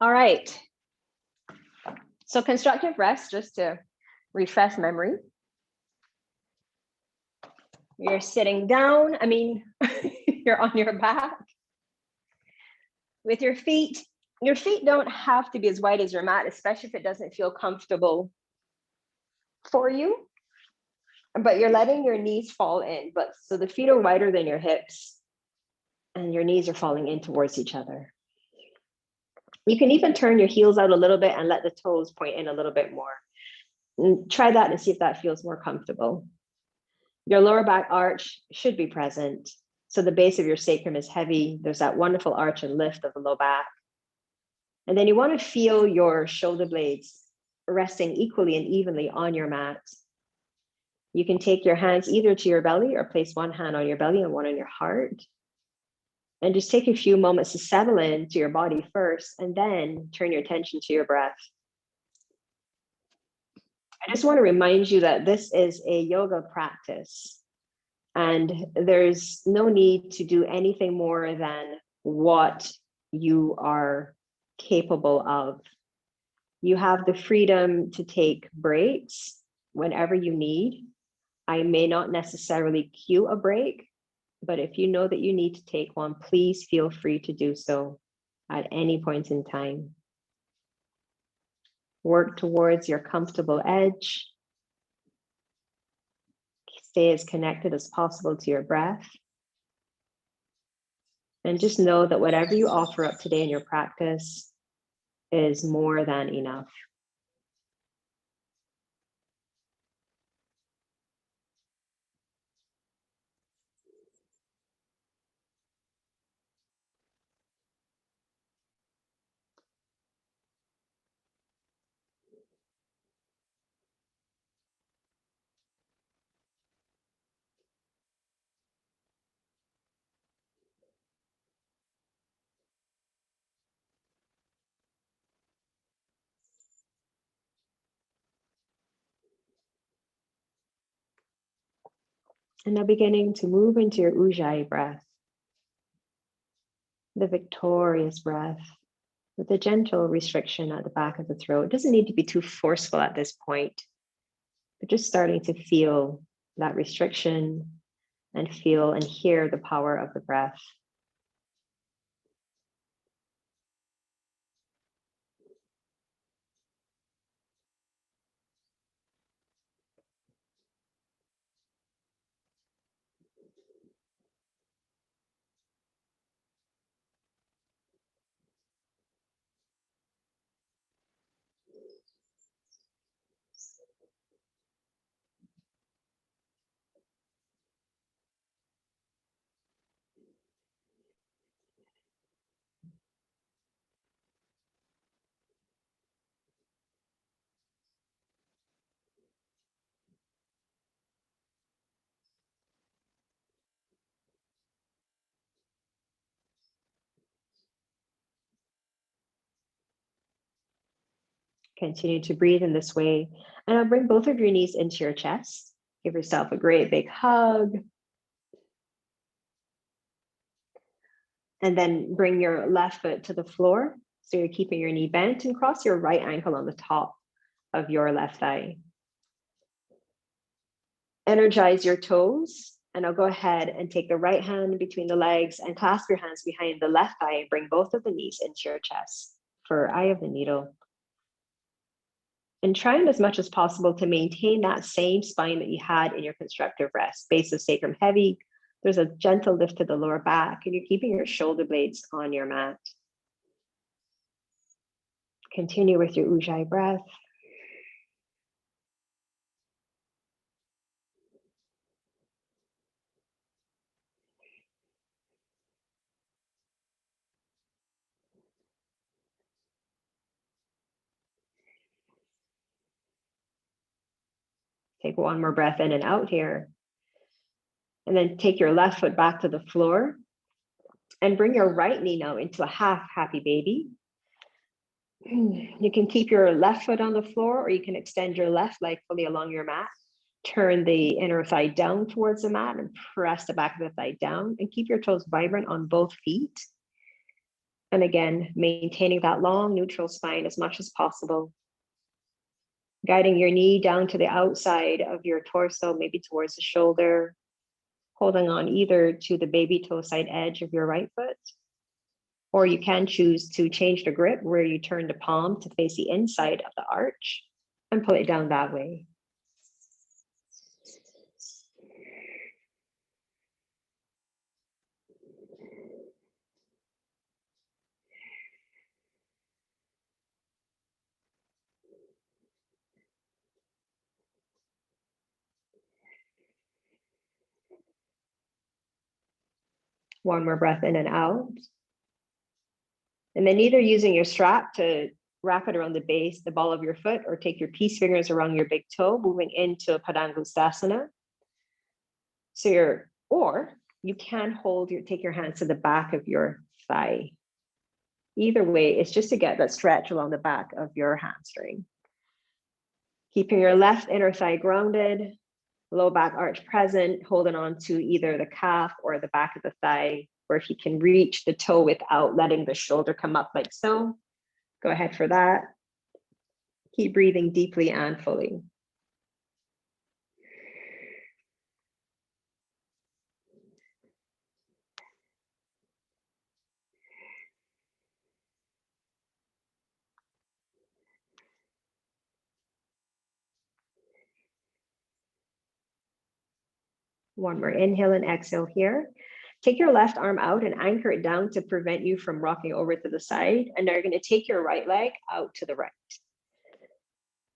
All right. So constructive rest, just to refresh memory. You're sitting down. You're on your back with your feet. Your feet don't have to be as wide as your mat, especially if it doesn't feel comfortable for you. But you're letting your knees fall in. So the feet are wider than your hips, and your knees are falling in towards each other. You can even turn your heels out a little bit and let the toes point in a little bit more. And try that and see if that feels more comfortable. Your lower back arch should be present. So the base of your sacrum is heavy. There's that wonderful arch and lift of the low back. And then you want to feel your shoulder blades resting equally and evenly on your mat. You can take your hands either to your belly or place one hand on your belly and one on your heart. And just take a few moments to settle into your body first, and then turn your attention to your breath. I just want to remind you that this is a yoga practice, and there's no need to do anything more than what you are capable of. You have the freedom to take breaks whenever you need. I may not necessarily cue a break, but if you know that you need to take one, please feel free to do so at any point in time. Work towards your comfortable edge. Stay as connected as possible to your breath. And just know that whatever you offer up today in your practice is more than enough. And now beginning to move into your Ujjayi breath, the victorious breath, with a gentle restriction at the back of the throat. It doesn't need to be too forceful at this point, but just starting to feel that restriction and feel and hear the power of the breath. Continue to breathe in this way. And I'll bring both of your knees into your chest. Give yourself a great big hug. And then bring your left foot to the floor. So you're keeping your knee bent, and cross your right ankle on the top of your left thigh. Energize your toes. And I'll go ahead and take the right hand between the legs and clasp your hands behind the left thigh and bring both of the knees into your chest for eye of the needle. And trying as much as possible to maintain that same spine that you had in your constructive rest. Base of sacrum heavy. There's a gentle lift to the lower back, and you're keeping your shoulder blades on your mat. Continue with your Ujjayi breath. Take one more breath in and out here. And then take your left foot back to the floor and bring your right knee now into a half happy baby. You can keep your left foot on the floor, or you can extend your left leg fully along your mat. Turn the inner thigh down towards the mat and press the back of the thigh down, and keep your toes vibrant on both feet. And again, maintaining that long neutral spine as much as possible. Guiding your knee down to the outside of your torso, maybe towards the shoulder, holding on either to the baby toe side edge of your right foot, or you can choose to change the grip where you turn the palm to face the inside of the arch and pull it down that way. One more breath in and out. And then either using your strap to wrap it around the base, the ball of your foot, or take your peace fingers around your big toe, moving into Padangusthasana. Or you can take your hands to the back of your thigh. Either way, it's just to get that stretch along the back of your hamstring. Keeping your left inner thigh grounded, low back arch present, holding on to either the calf or the back of the thigh, or if you can reach the toe without letting the shoulder come up like so, go ahead for that. Keep breathing deeply and fully. One more inhale and exhale here. Take your left arm out and anchor it down to prevent you from rocking over to the side. And now you're going to take your right leg out to the right.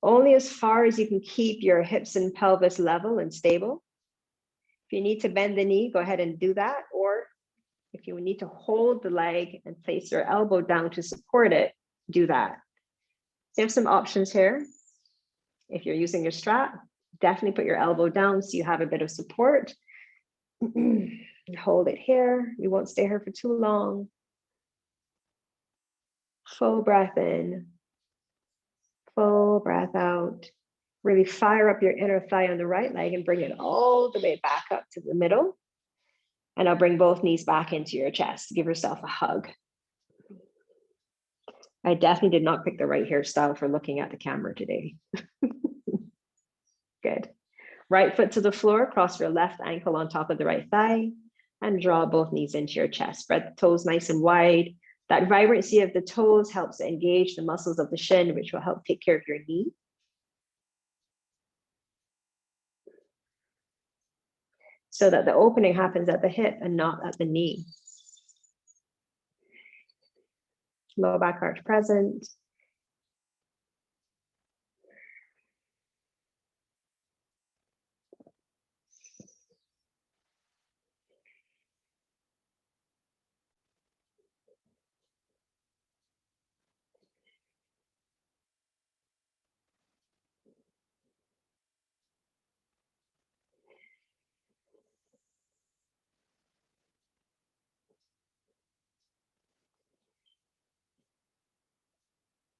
Only as far as you can keep your hips and pelvis level and stable. If you need to bend the knee, go ahead and do that. Or if you need to hold the leg and place your elbow down to support it, do that. So you have some options here. If you're using your strap, definitely put your elbow down so you have a bit of support. Hold it here. We won't stay here for too long. Full breath in. Full breath out. Really fire up your inner thigh on the right leg and bring it all the way back up to the middle. And I'll bring both knees back into your chest. Give yourself a hug. I definitely did not pick the right hairstyle for looking at the camera today. Good. Right foot to the floor, cross your left ankle on top of the right thigh, and draw both knees into your chest. Spread the toes nice and wide. That vibrancy of the toes helps engage the muscles of the shin, which will help take care of your knee. So that the opening happens at the hip and not at the knee. Low back arch present.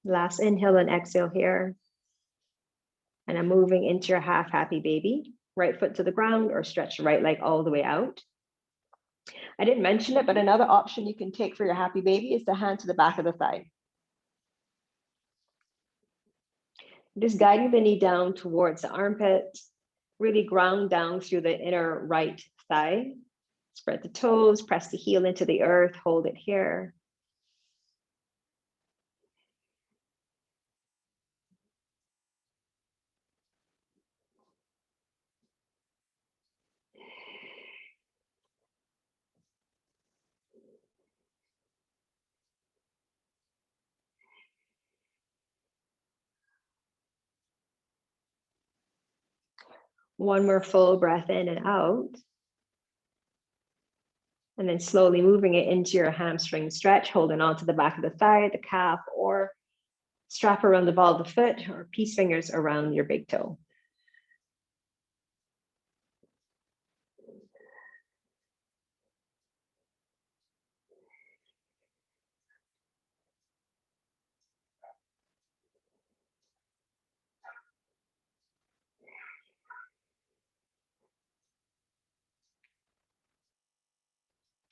Last inhale and exhale here. And I'm moving into your half happy baby. Right foot to the ground or stretch the right leg all the way out. I didn't mention it, but another option you can take for your happy baby is the hand to the back of the thigh. Just guiding the knee down towards the armpit, really ground down through the inner right thigh. Spread the toes, press the heel into the earth, hold it here. One more full breath in and out. And then slowly moving it into your hamstring stretch, holding on to the back of the thigh, the calf, or strap around the ball of the foot or peace fingers around your big toe.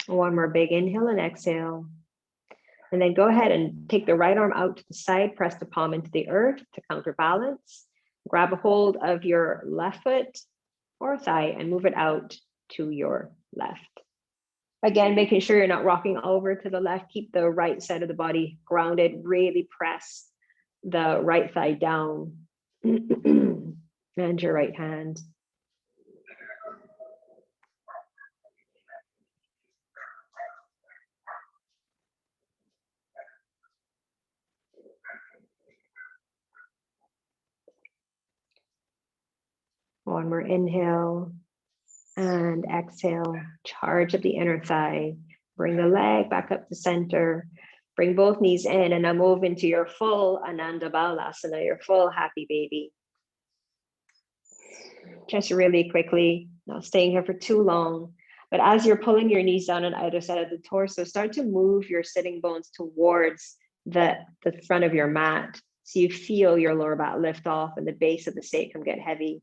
One more big inhale and exhale. And then go ahead and take the right arm out to the side, press the palm into the earth to counterbalance. Grab a hold of your left foot or thigh and move it out to your left. Again, making sure you're not rocking over to the left. Keep the right side of the body grounded. Really press the right thigh down and your right hand. One more inhale and exhale. Charge up the inner thigh. Bring the leg back up to center. Bring both knees in and now move into your full Ananda Balasana, your full happy baby. Just really quickly, not staying here for too long, but as you're pulling your knees down on either side of the torso, start to move your sitting bones towards the front of your mat. So you feel your lower back lift off and the base of the sacrum get heavy.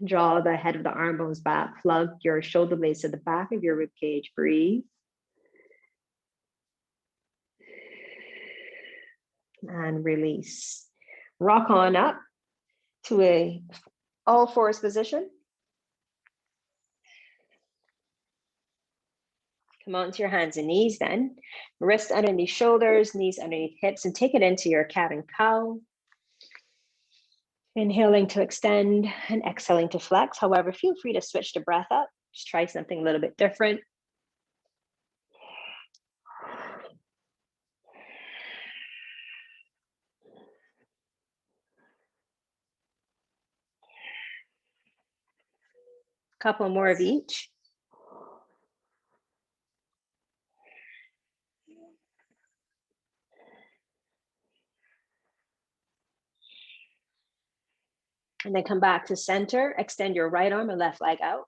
Draw the head of the arm bones back, plug your shoulder blades to the back of your rib cage, breathe. And release. Rock on up to a all fours position. Come onto your hands and knees then. Wrist underneath shoulders, knees underneath hips, and take it into your cat and cow. Inhaling to extend and exhaling to flex. However, feel free to switch the breath up. Just try something a little bit different. Couple more of each. And then come back to center. Extend your right arm and left leg out.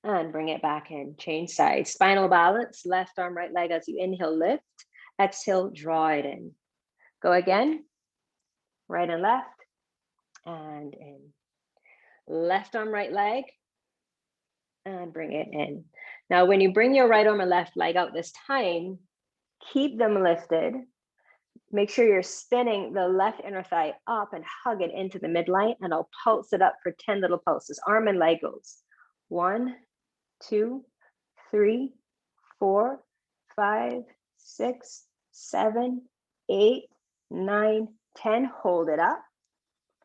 And bring it back in. Change sides. Spinal balance. Left arm, right leg as you inhale, lift. Exhale, draw it in. Go again. Right and left. And in. Left arm, right leg. And bring it in. Now, when you bring your right arm and left leg out this time, keep them lifted. Make sure you're spinning the left inner thigh up and hug it into the midline, and I'll pulse it up for 10 little pulses. Arm and leg goes. 1, 2, 3, 4, 5, 6, 7, 8, 9, 10. Hold it up.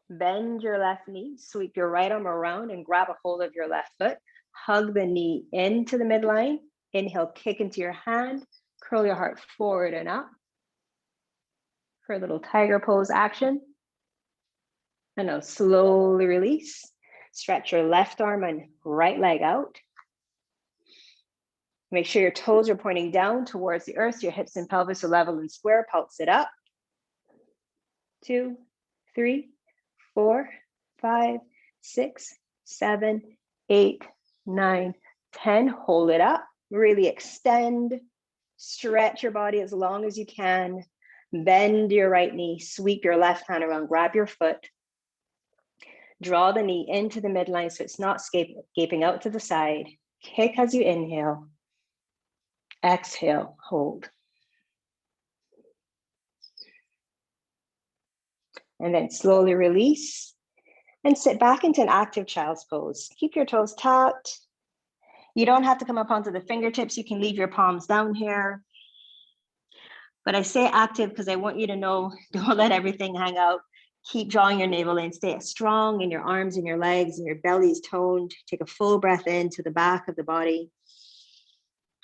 Bend your left knee, sweep your right arm around and grab a hold of your left foot. Hug the knee into the midline. Inhale, kick into your hand. Curl your heart forward and up for a little tiger pose action. And now slowly release. Stretch your left arm and right leg out. Make sure your toes are pointing down towards the earth. Your hips and pelvis are level and square. Pulse it up. 2, 3, 4, 5, 6, 7, 8, 9, 10. Hold it up. Really extend. Stretch your body as long as you can. Bend your right knee. Sweep your left hand around. Grab your foot. Draw the knee into the midline so it's not gaping out to the side. Kick as you inhale. Exhale, hold. And then slowly release and sit back into an active child's pose. Keep your toes tucked. You don't have to come up onto the fingertips. You can leave your palms down here. But I say active because I want you to know, don't let everything hang out. Keep drawing your navel in. Stay strong in your arms and your legs, and your belly is toned. Take a full breath in to the back of the body.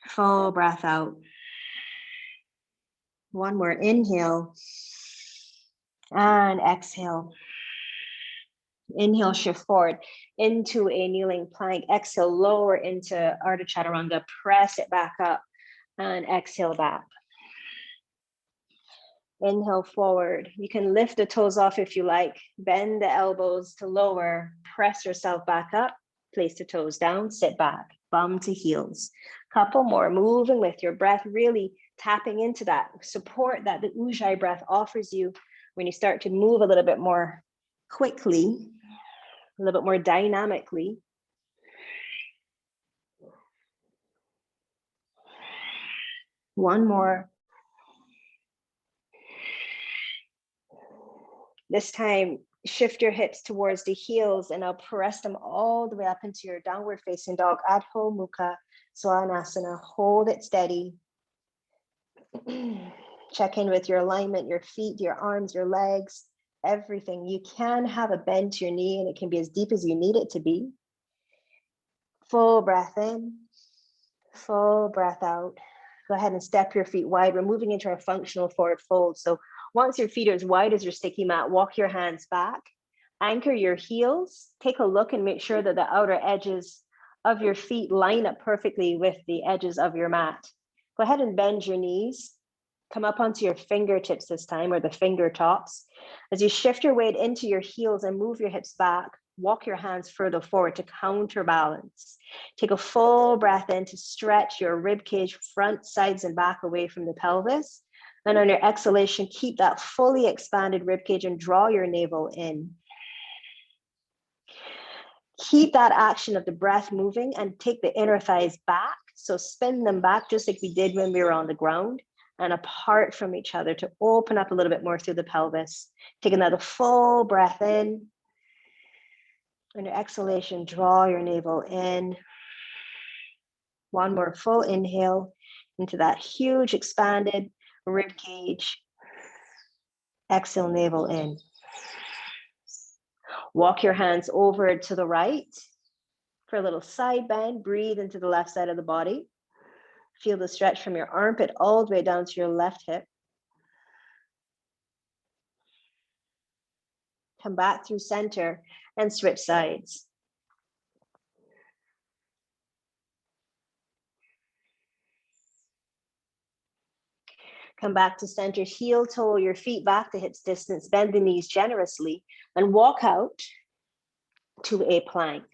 Full breath out. One more inhale. And exhale. Inhale, shift forward into a kneeling plank. Exhale, lower into Ardha Chaturanga. Press it back up and exhale back. Inhale forward. You can lift the toes off if you like. Bend the elbows to lower. Press yourself back up. Place the toes down. Sit back. Bum to heels. Couple more. Moving with your breath. Really tapping into that support that the Ujjayi breath offers you when you start to move a little bit more quickly, a little bit more dynamically. One more. This time, shift your hips towards the heels and I'll press them all the way up into your downward facing dog, Adho Mukha Svanasana. Hold it steady. Check in with your alignment, your feet, your arms, your legs, everything. You can have a bend to your knee and it can be as deep as you need it to be. Full breath in, full breath out. Go ahead and step your feet wide. We're moving into our functional forward fold. So once your feet are as wide as your sticky mat, walk your hands back, anchor your heels, take a look and make sure that the outer edges of your feet line up perfectly with the edges of your mat. Go ahead and bend your knees. Come up onto your fingertips this time, or the finger tops. As you shift your weight into your heels and move your hips back, walk your hands further forward to counterbalance. Take a full breath in to stretch your rib cage, front, sides, and back away from the pelvis. And on your exhalation, keep that fully expanded rib cage and draw your navel in. Keep that action of the breath moving and take the inner thighs back. So spin them back just like we did when we were on the ground and apart from each other to open up a little bit more through the pelvis. Take another full breath in. On your exhalation, draw your navel in. One more full inhale into that huge expanded rib cage. Exhale, navel in. Walk your hands over to the right for a little side bend. Breathe into the left side of the body. Feel the stretch from your armpit all the way down to your left hip. Come back through center and switch sides. Come back to center, heel toe your feet back to hips distance, bend the knees generously, and walk out to a plank.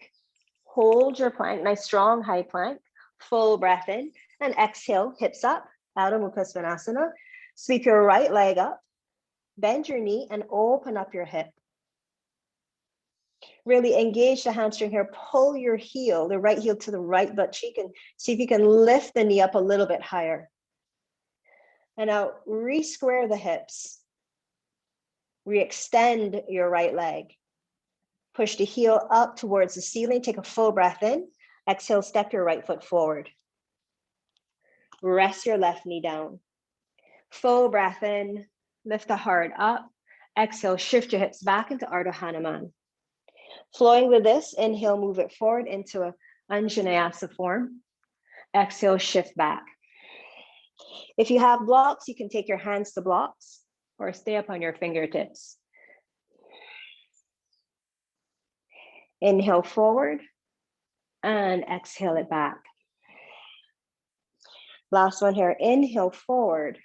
Hold your plank, nice strong high plank, full breath in, and exhale, hips up, Adho Mukha Svanasana. Sweep your right leg up, bend your knee, and open up your hip. Really engage the hamstring here, pull your heel, the right heel to the right butt cheek, and see if you can lift the knee up a little bit higher. And now re-square the hips. Re-extend your right leg. Push the heel up towards the ceiling. Take a full breath in. Exhale, step your right foot forward. Rest your left knee down. Full breath in. Lift the heart up. Exhale, shift your hips back into Ardha Hanuman. Flowing with this, inhale, move it forward into a Anjaneyasa form. Exhale, shift back. If you have blocks, you can take your hands to blocks or stay up on your fingertips. Inhale forward and exhale it back. Last one here, inhale forward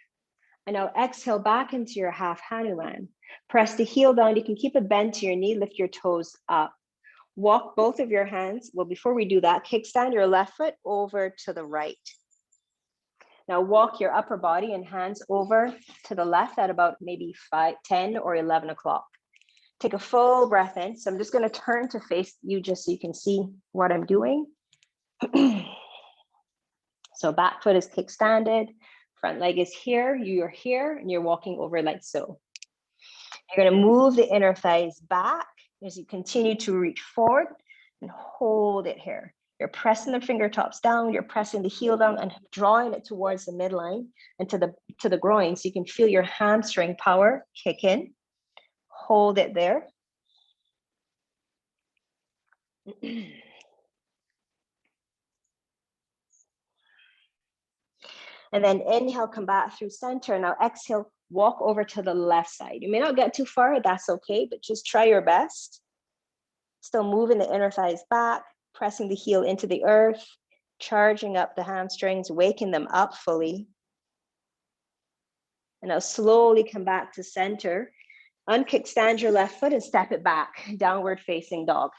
and now exhale back into your half Hanuman. Press the heel down, you can keep a bend to your knee, lift your toes up. Walk both of your hands, well before we do that, kickstand your left foot over to the right. Now walk your upper body and hands over to the left at about maybe 10 or 11 o'clock. Take a full breath in. So I'm just going to turn to face you just so you can see what I'm doing. So back foot is kickstanded, front leg is here, you're here, and you're walking over like so. You're going to move the inner thighs back as you continue to reach forward and hold it here. You're pressing the fingertips down, you're pressing the heel down and drawing it towards the midline and to the groin so you can feel your hamstring power kick in. Hold it there. And then inhale, come back through center. Now exhale, walk over to the left side. You may not get too far, that's okay, but just try your best. Still moving the inner thighs back, pressing the heel into the earth, charging up the hamstrings, waking them up fully. And now slowly come back to center. Unkickstand your left foot and step it back, downward facing dog.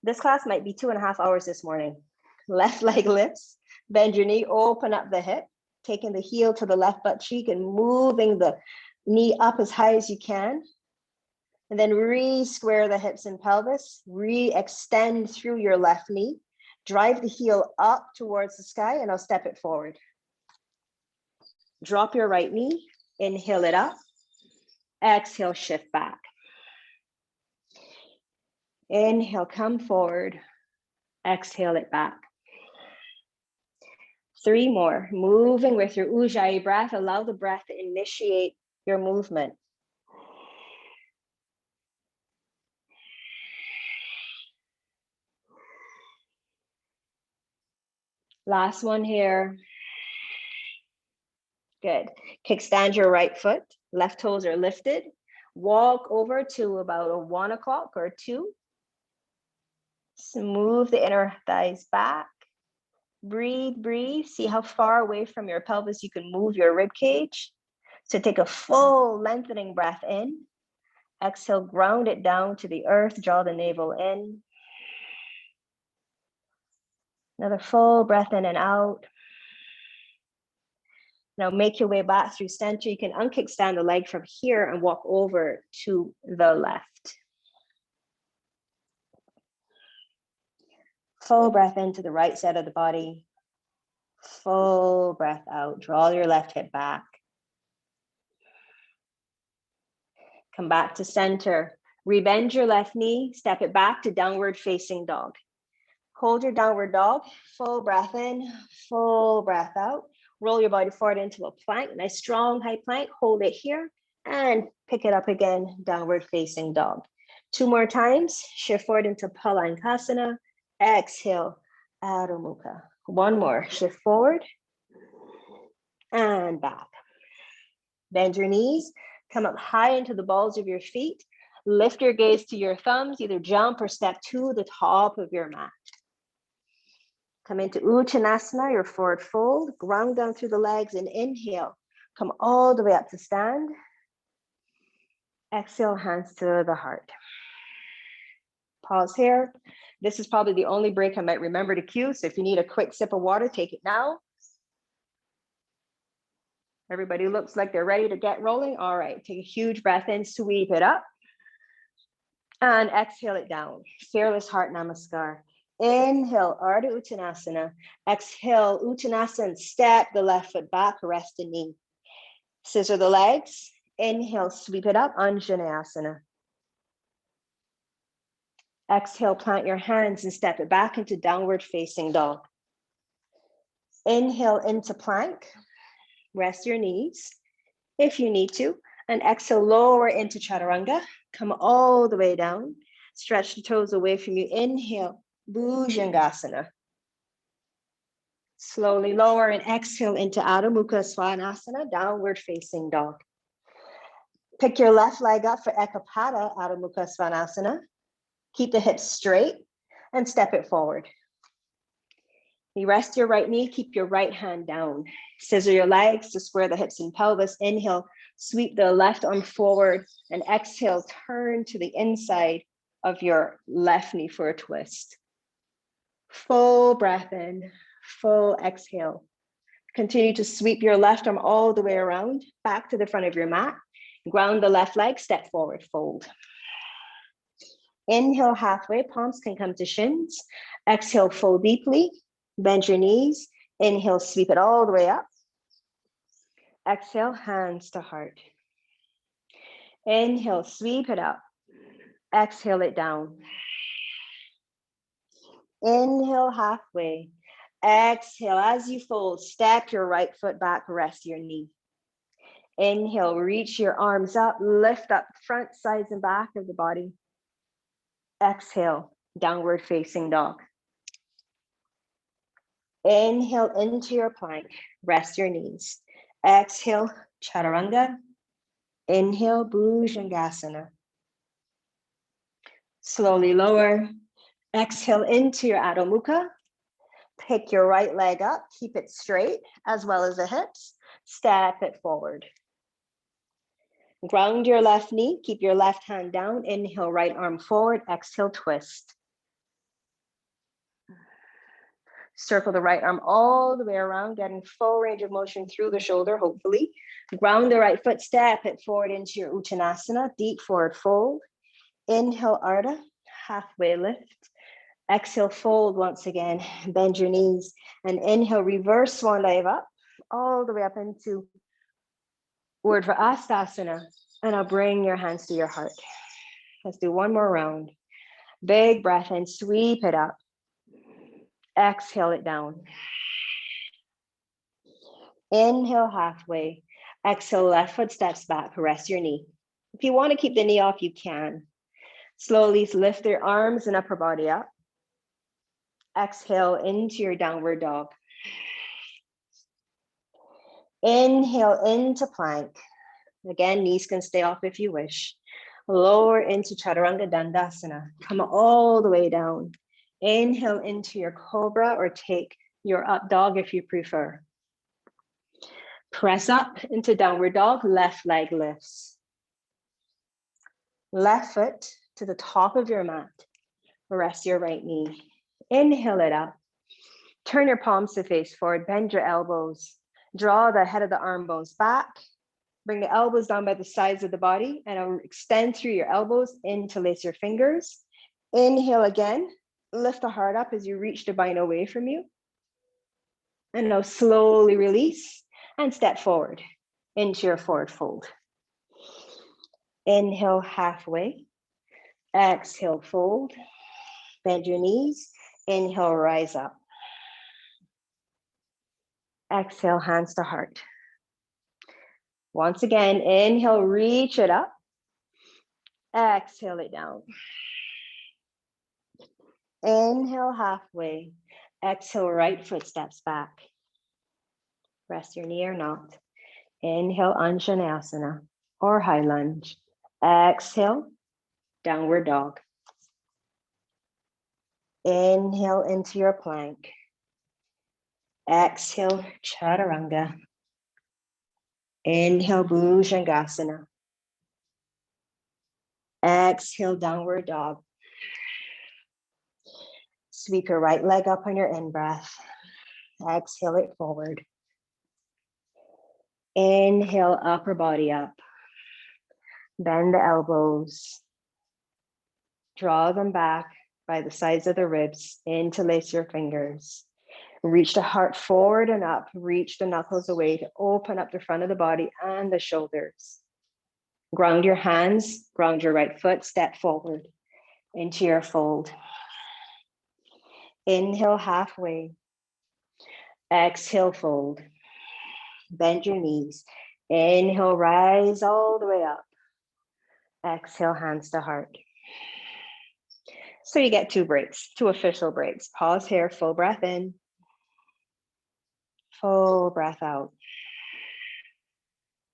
This class might be 2.5 hours this morning. Left leg lifts, bend your knee, open up the hip, taking the heel to the left butt cheek and moving the knee up as high as you can. And then re-square the hips and pelvis, re-extend through your left knee, drive the heel up towards the sky, and I'll step it forward. Drop your right knee, inhale it up, exhale, shift back. Inhale, come forward, exhale it back. 3 more, moving with your Ujjayi breath. Allow the breath to initiate your movement. Last one here. Good. Kickstand your right foot. Left toes are lifted. Walk over to about a 1 o'clock or 2. Smooth the inner thighs back. Breathe, breathe. See how far away from your pelvis you can move your rib cage. So take a full lengthening breath in. Exhale, ground it down to the earth. Draw the navel in. Another full breath in and out. Now make your way back through center. You can unkickstand the leg from here and walk over to the left. Full breath into the right side of the body. Full breath out. Draw your left hip back. Come back to center. Rebend your left knee. Step it back to downward facing dog. Hold your downward dog. Full breath in. Full breath out. Roll your body forward into a plank. Nice strong high plank. Hold it here and pick it up again. Downward facing dog. 2 more times. Shift forward into Palankasana. Exhale. Adho Mukha. 1 more. Shift forward and back. Bend your knees. Come up high into the balls of your feet. Lift your gaze to your thumbs. Either jump or step to the top of your mat. Come into Uttanasana, your forward fold. Ground down through the legs and inhale. Come all the way up to stand. Exhale, hands to the heart. Pause here. This is probably the only break I might remember to cue. So if you need a quick sip of water, take it now. Everybody looks like they're ready to get rolling. All right, take a huge breath in, sweep it up. And exhale it down. Fearless Heart Namaskar. Inhale, Ardha Uttanasana. Exhale, Uttanasana. Step the left foot back, rest the knee. Scissor the legs. Inhale, sweep it up, Anjaneyasana. Exhale, plant your hands and step it back into downward facing dog. Inhale into plank. Rest your knees if you need to. And exhale, lower into Chaturanga. Come all the way down. Stretch the toes away from you. Inhale, Bhujangasana. Slowly lower and exhale into Adho Mukha Svanasana, downward facing dog. Pick your left leg up for Ekapada, Adho Mukha Svanasana. Keep the hips straight and step it forward. You rest your right knee, keep your right hand down. Scissor your legs to square the hips and pelvis. Inhale, sweep the left arm forward, and exhale, turn to the inside of your left knee for a twist. Full breath in, full exhale. Continue to sweep your left arm all the way around, back to the front of your mat. Ground the left leg, step forward, fold. Inhale halfway, palms can come to shins. Exhale, fold deeply. Bend your knees. Inhale, sweep it all the way up. Exhale, hands to heart. Inhale, sweep it up. Exhale it down. Inhale halfway. Exhale, as you fold, step your right foot back, rest your knee. Inhale, reach your arms up, lift up front, sides, and back of the body. Exhale, downward facing dog. Inhale into your plank, rest your knees. Exhale, Chaturanga. Inhale, Bhujangasana. Slowly lower. Exhale into your Adho Mukha. Pick your right leg up, keep it straight as well as the hips. Step it forward. Ground your left knee, keep your left hand down. Inhale, right arm forward. Exhale, twist. Circle the right arm all the way around, getting full range of motion through the shoulder, hopefully. Ground the right foot, step it forward into your Uttanasana, deep forward fold. Inhale, Ardha, halfway lift. Exhale, fold once again, bend your knees. And inhale, reverse swan dive up, all the way up into Urdhva Astasana, and I'll bring your hands to your heart. Let's do one more round. Big breath in, sweep it up. Exhale it down. Inhale halfway. Exhale, left foot steps back, rest your knee. If you want to keep the knee off, you can. Slowly lift your arms and upper body up. Exhale into your downward dog. Inhale into plank. Again, knees can stay off if you wish. Lower into Chaturanga Dandasana. Come all the way down. Inhale into your cobra or take your up dog if you prefer. Press up into downward dog, left leg lifts. Left foot to the top of your mat. Rest your right knee. Inhale it up. Turn your palms to face forward, bend your elbows. Draw the head of the arm bones back. Bring the elbows down by the sides of the body and I'll extend through your elbows, interlace your fingers. Inhale again, lift the heart up as you reach the bind away from you. And now slowly release and step forward into your forward fold. Inhale halfway, exhale fold, bend your knees, inhale rise up. Exhale hands to heart. Once again, inhale, reach it up. Exhale it down. Inhale halfway. Exhale, right foot steps back. Rest your knee or not. Inhale, Anjaneyasana or high lunge. Exhale, downward dog. Inhale into your plank. Exhale, Chaturanga. Inhale, Bhujangasana. Exhale, downward dog. Sweep your right leg up on your in-breath. Exhale it forward. Inhale, upper body up. Bend the elbows. Draw them back by the sides of the ribs. Interlace your fingers. Reach the heart forward and up. Reach the knuckles away to open up the front of the body and the shoulders. Ground your hands, ground your right foot, step forward into your fold. Inhale halfway. Exhale, fold. Bend your knees. Inhale, rise all the way up. Exhale, hands to heart. So you get 2 breaks, 2 official breaks. Pause here, full breath in. Full breath out.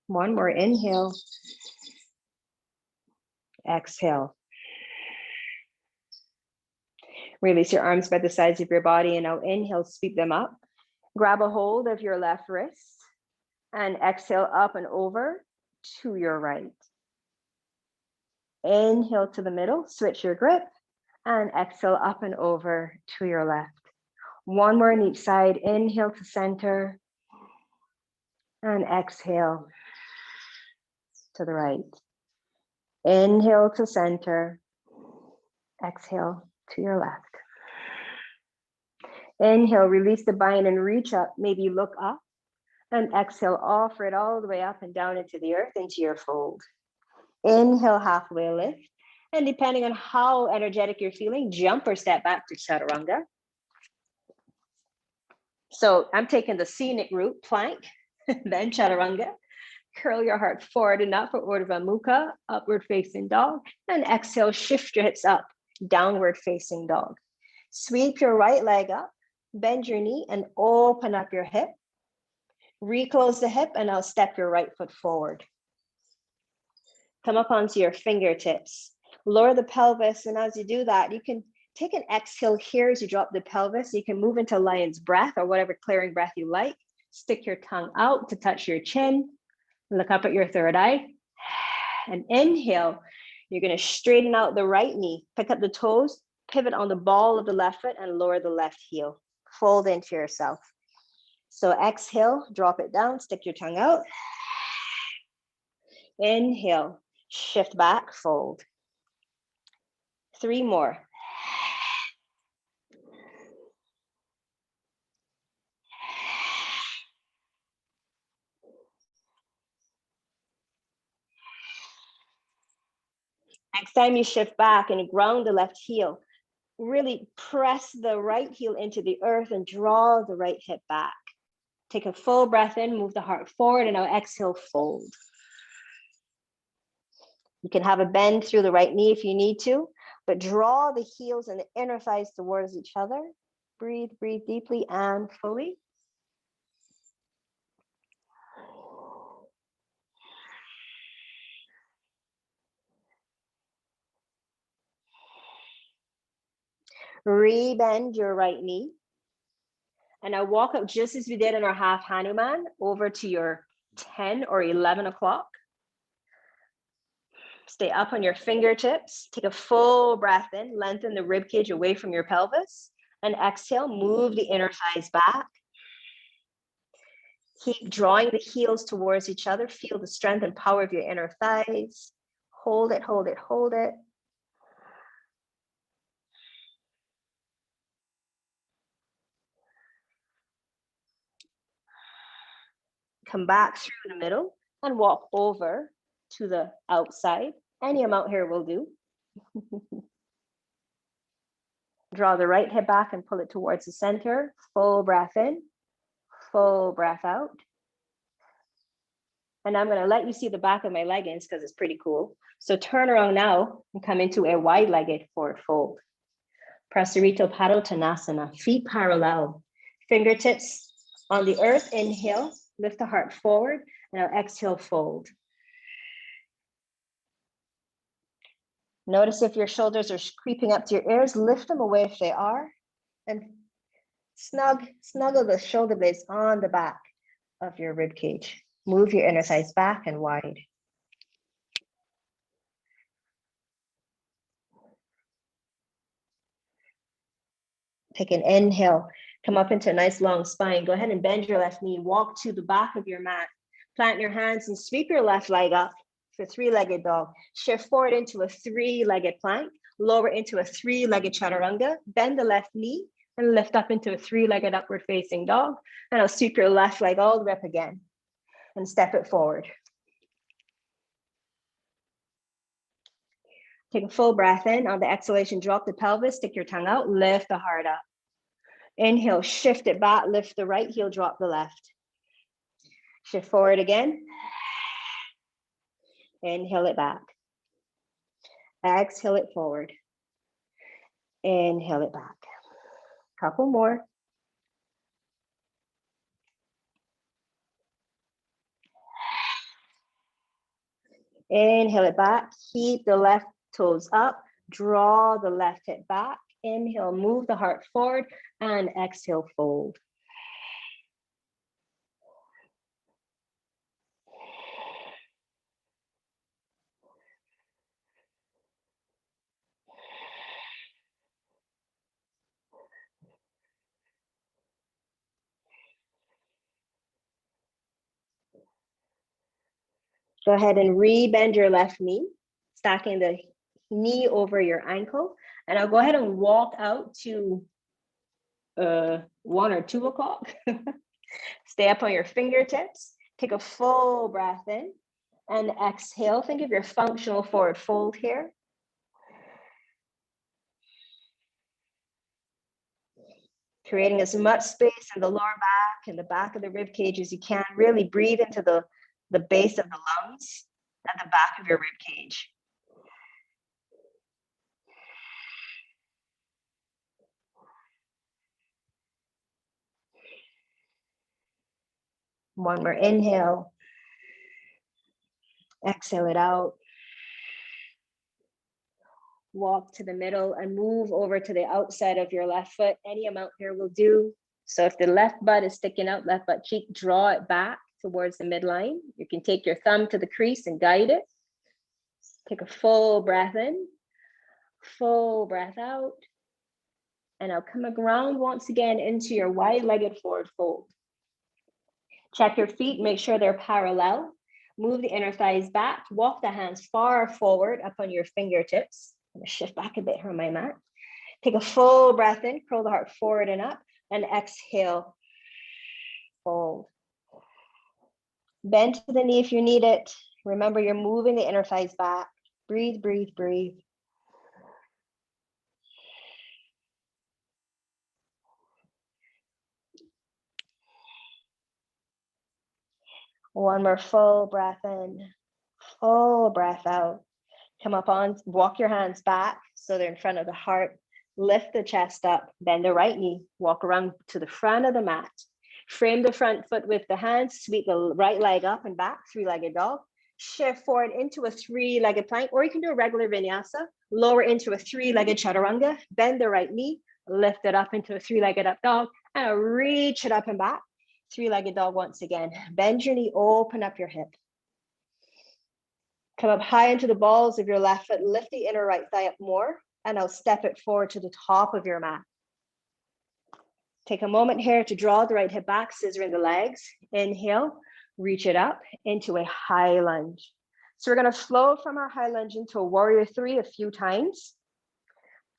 One more inhale. Exhale. Release your arms by the sides of your body and now inhale, sweep them up. Grab a hold of your left wrist and exhale up and over to your right. Inhale to the middle, switch your grip and exhale up and over to your left. One more on each side. Inhale to center and exhale to the right. Inhale to center, exhale to your left. Inhale, release the bind and reach up, maybe look up, and exhale, offer it all the way up and down into the earth, into your fold. Inhale, halfway lift, and depending on how energetic you're feeling, jump or step back to Chaturanga. So I'm taking the scenic route, plank, then Chaturanga. Curl your heart forward and up for Urdhva Mukha, upward facing dog, and exhale, shift your hips up, downward facing dog. Sweep your right leg up, bend your knee and open up your hip. Reclose the hip and now step your right foot forward. Come up onto your fingertips. Lower the pelvis, and as you do that, you can take an exhale here as you drop the pelvis. You can move into lion's breath or whatever clearing breath you like. Stick your tongue out to touch your chin. Look up at your third eye. And inhale, you're going to straighten out the right knee. Pick up the toes, pivot on the ball of the left foot and lower the left heel. Fold into yourself. So exhale, drop it down, stick your tongue out. Inhale, shift back, fold. 3 more. Next time you shift back and ground the left heel, really press the right heel into the earth and draw the right hip back. Take a full breath in, move the heart forward, and now exhale, fold. You can have a bend through the right knee if you need to, but draw the heels and the inner thighs towards each other. Breathe, breathe deeply and fully. Re-bend your right knee. And now walk up just as we did in our half Hanuman over to your 10 or 11 o'clock. Stay up on your fingertips. Take a full breath in, lengthen the rib cage away from your pelvis. And exhale, move the inner thighs back. Keep drawing the heels towards each other. Feel the strength and power of your inner thighs. Hold it, hold it, hold it. Come back through the middle and walk over to the outside. Any amount here will do. Draw the right hip back and pull it towards the center. Full breath in, full breath out. And I'm going to let you see the back of my leggings because it's pretty cool. So turn around now and come into a wide-legged forward fold. Prasarita Padottanasana, feet parallel, fingertips on the earth. Inhale, lift the heart forward, and now exhale, fold. Notice if your shoulders are creeping up to your ears, lift them away if they are, and snuggle the shoulder blades on the back of your rib cage. Move your inner thighs back and wide. Take an inhale, come up into a nice long spine. Go ahead and bend your left knee, walk to the back of your mat. Plant your hands and sweep your left leg up for three-legged dog. Shift forward into a three-legged plank, lower into a three-legged chaturanga, bend the left knee and lift up into a three-legged upward facing dog. And I'll sweep your left leg all the way up again and step it forward. Take a full breath in. On the exhalation, drop the pelvis, stick your tongue out, lift the heart up. Inhale, shift it back, lift the right heel, drop the left. Shift forward again. Inhale it back. Exhale it forward. Inhale it back. Couple more. Inhale it back. Keep the left toes up. Draw the left hip back. Inhale, move the heart forward, and exhale, fold. Go ahead and re-bend your left knee, stacking the knee over your ankle. And I'll go ahead and walk out to 1 or 2 o'clock. Stay up on your fingertips. Take a full breath in and exhale. Think of your functional forward fold here. Creating as much space in the lower back and the back of the rib cage as you can. Really breathe into the base of the lungs and the back of your rib cage. One more inhale. Exhale it out. Walk to the middle and move over to the outside of your left foot. Any amount here will do. So if the left butt is sticking out, left butt cheek, draw it back towards the midline. You can take your thumb to the crease and guide it. Take a full breath in, full breath out. And I'll come around once again into your wide-legged forward fold. Check your feet, make sure they're parallel. Move the inner thighs back, walk the hands far forward up on your fingertips. I'm gonna shift back a bit here on my mat. Take a full breath in, curl the heart forward and up, and exhale, fold. Bend to the knee if you need it. Remember, you're moving the inner thighs back. Breathe, breathe, breathe. One more full breath in, full breath out. Come up on, walk your hands back so they're in front of the heart. Lift the chest up, bend the right knee, walk around to the front of the mat. Frame the front foot with the hands, sweep the right leg up and back, three-legged dog. Shift forward into a three-legged plank, or you can do a regular vinyasa. Lower into a three-legged chaturanga, bend the right knee, lift it up into a three-legged up dog, and reach it up and back. Three-legged dog once again. Bend your knee, open up your hip. Come up high into the balls of your left foot, lift the inner right thigh up more, and I'll step it forward to the top of your mat. Take a moment here to draw the right hip back, scissoring the legs. Inhale, reach it up into a high lunge. So we're gonna flow from our high lunge into a warrior three a few times.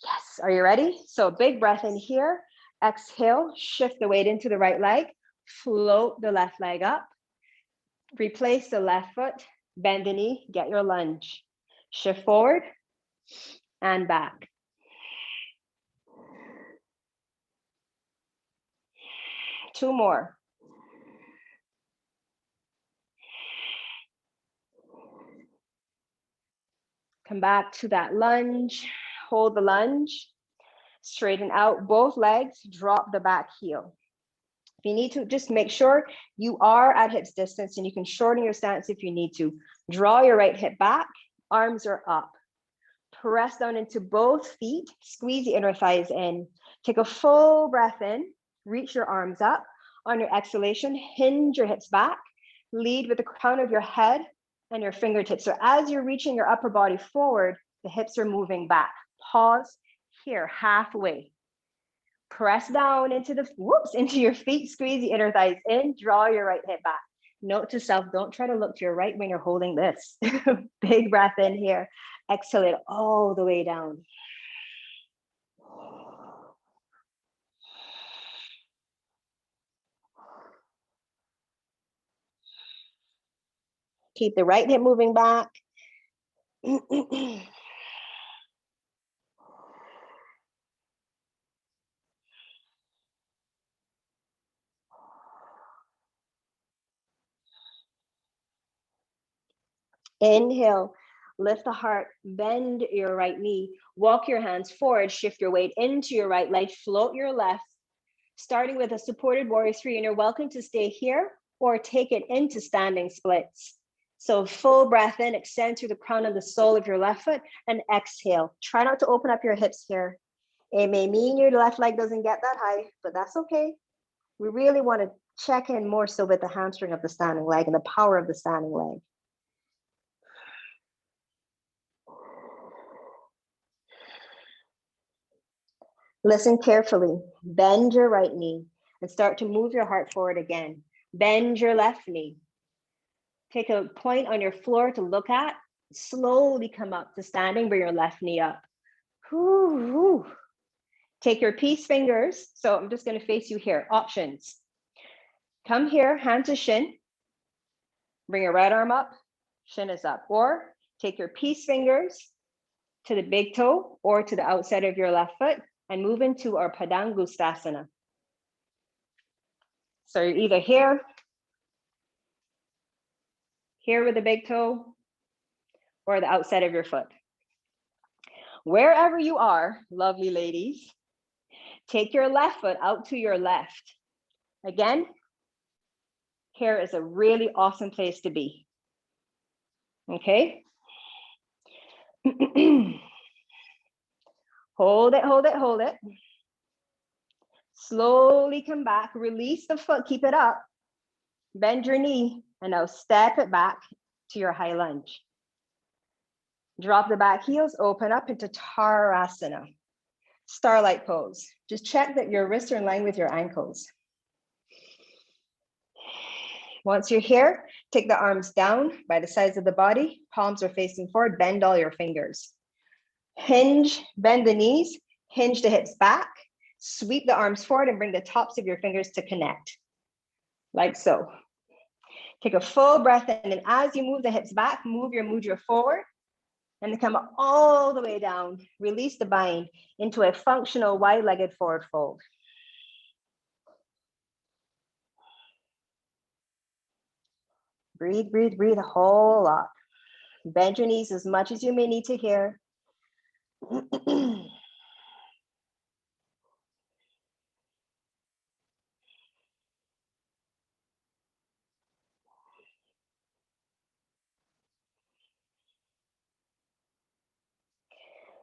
Yes, are you ready? So big breath in here. Exhale, shift the weight into the right leg, float the left leg up, replace the left foot, bend the knee, get your lunge. Shift forward and back. Two more. Come back to that lunge, hold the lunge, straighten out both legs, drop the back heel. If you need to, just make sure you are at hips distance and you can shorten your stance if you need to. Draw your right hip back, arms are up. Press down into both feet, squeeze the inner thighs in. Take a full breath in, reach your arms up. On your exhalation, hinge your hips back, lead with the crown of your head and your fingertips. So as you're reaching your upper body forward, the hips are moving back. Pause here, halfway. Press down into into your feet, squeeze the inner thighs in, draw your right hip back. Note to self, don't try to look to your right when you're holding this. Big breath in here. Exhale it all the way down. Keep the right hip moving back. Inhale, lift the heart, bend your right knee, walk your hands forward, shift your weight into your right leg, float your left, starting with a supported warrior three, and you're welcome to stay here or take it into standing splits. So full breath in, extend through the crown of the sole of your left foot, and exhale. Try not to open up your hips here. It may mean your left leg doesn't get that high, but that's okay. We really want to check in more so with the hamstring of the standing leg and the power of the standing leg. Listen carefully. Bend your right knee and start to move your heart forward again. Bend your left knee. Take a point on your floor to look at. Slowly come up to standing, bring your left knee up. Take your peace fingers. So I'm just going to face you here. Options. Come here, hand to shin. Bring your right arm up. Shin is up. Or take your peace fingers to the big toe or to the outside of your left foot and move into our Padangustasana. So you're either here with the big toe, or the outside of your foot. Wherever you are, lovely ladies, take your left foot out to your left. Again, here is a really awesome place to be. Okay? Hold it, hold it, hold it. Slowly come back, release the foot, keep it up. Bend your knee, and now step it back to your high lunge. Drop the back heels, open up into Tarasana, starlight pose. Just check that your wrists are in line with your ankles. Once you're here, take the arms down by the sides of the body, palms are facing forward, bend all your fingers. Hinge, bend the knees, hinge the hips back, sweep the arms forward and bring the tops of your fingers to connect, like so. Take a full breath in, and as you move the hips back, move your mudra forward. And then come all the way down. Release the bind into a functional wide-legged forward fold. Breathe, breathe, breathe a whole lot. Bend your knees as much as you may need to here.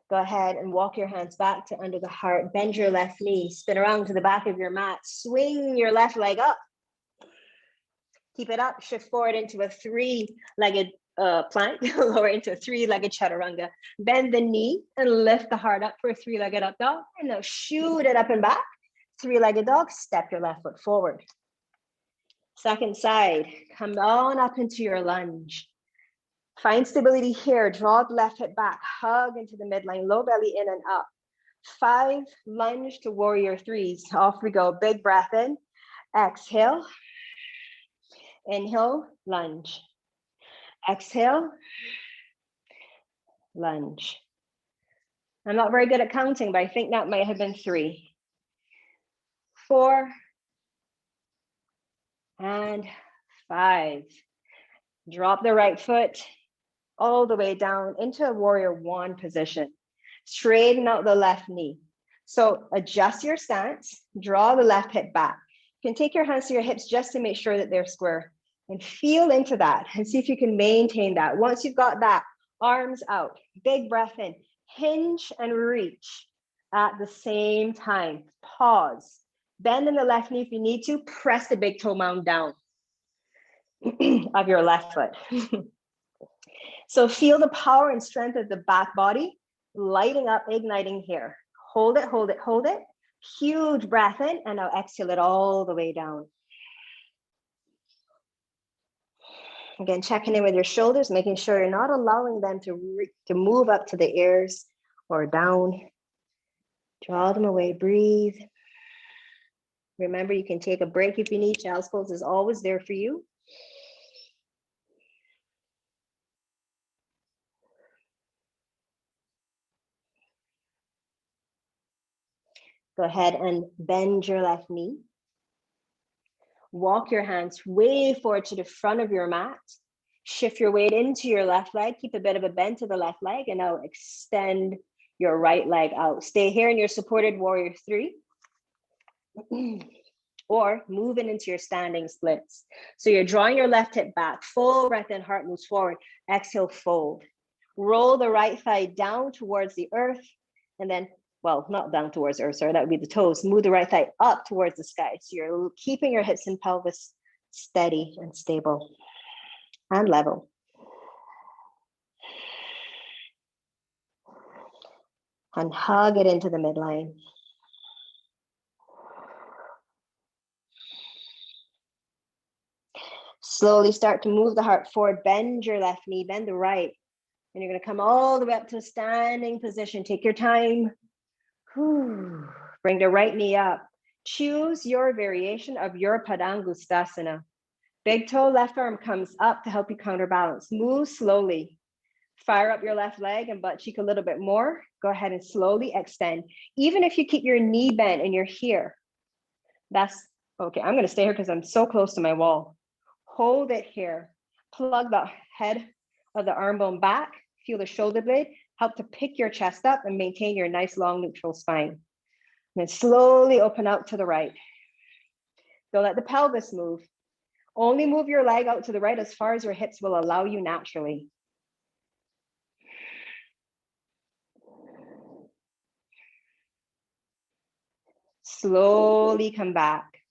Go ahead and walk your hands back to under the heart. Bend your left knee. Spin around to the back of your mat. Swing your left leg up. Keep it up. Shift forward into a three-legged plank. Lower into a three-legged chaturanga. Bend the knee and lift the heart up for a three-legged up dog. And now shoot it up and back. Three-legged dog. Step your left foot forward. Second side. Come on up into your lunge. Find stability here. Draw the left hip back. Hug into the midline. Low belly in and up. 5, lunge to warrior 3s. Off we go. Big breath in. Exhale. Inhale, lunge. Exhale, lunge. I'm not very good at counting, but I think that might have been 3, 4, and 5. Drop the right foot all the way down into a warrior 1 position. Straighten out the left knee. So adjust your stance, draw the left hip back. You can take your hands to your hips just to make sure that they're square and feel into that and see if you can maintain that. Once you've got that, arms out, big breath in, hinge and reach at the same time. Pause, bend in the left knee if you need to, press the big toe mound down of your left foot. So feel the power and strength of the back body, lighting up, igniting here. Hold it, hold it, hold it. Huge breath in, and now exhale it all the way down. Again, checking in with your shoulders, making sure you're not allowing them to move up to the ears or down. Draw them away, breathe. Remember, you can take a break if you need. Child's pose is always there for you. Go ahead and bend your left knee. Walk your hands way forward to the front of your mat. Shift your weight into your left leg. Keep a bit of a bend to the left leg, and now extend your right leg out. Stay here in your supported warrior 3. Or moving into your standing splits. So you're drawing your left hip back, full breath in, heart moves forward. Exhale, fold. Roll the right thigh down towards the earth, and then, well, not down towards earth, sorry, that would be the toes. Move the right thigh up towards the sky. So you're keeping your hips and pelvis steady and stable and level. And hug it into the midline. Slowly start to move the heart forward. Bend your left knee, bend the right. And you're going to come all the way up to a standing position. Take your time. Bring the right knee up. Choose your variation of your Padangusthasana. Big toe, left arm comes up to help you counterbalance. Move slowly. Fire up your left leg and butt cheek a little bit more. Go ahead and slowly extend. Even if you keep your knee bent and you're here, that's okay. I'm going to stay here because I'm so close to my wall. Hold it here. Plug the head of the arm bone back. Feel the shoulder blade. Help to pick your chest up and maintain your nice long neutral spine. And then slowly open out to the right. Don't let the pelvis move. Only move your leg out to the right as far as your hips will allow you naturally. Slowly come back.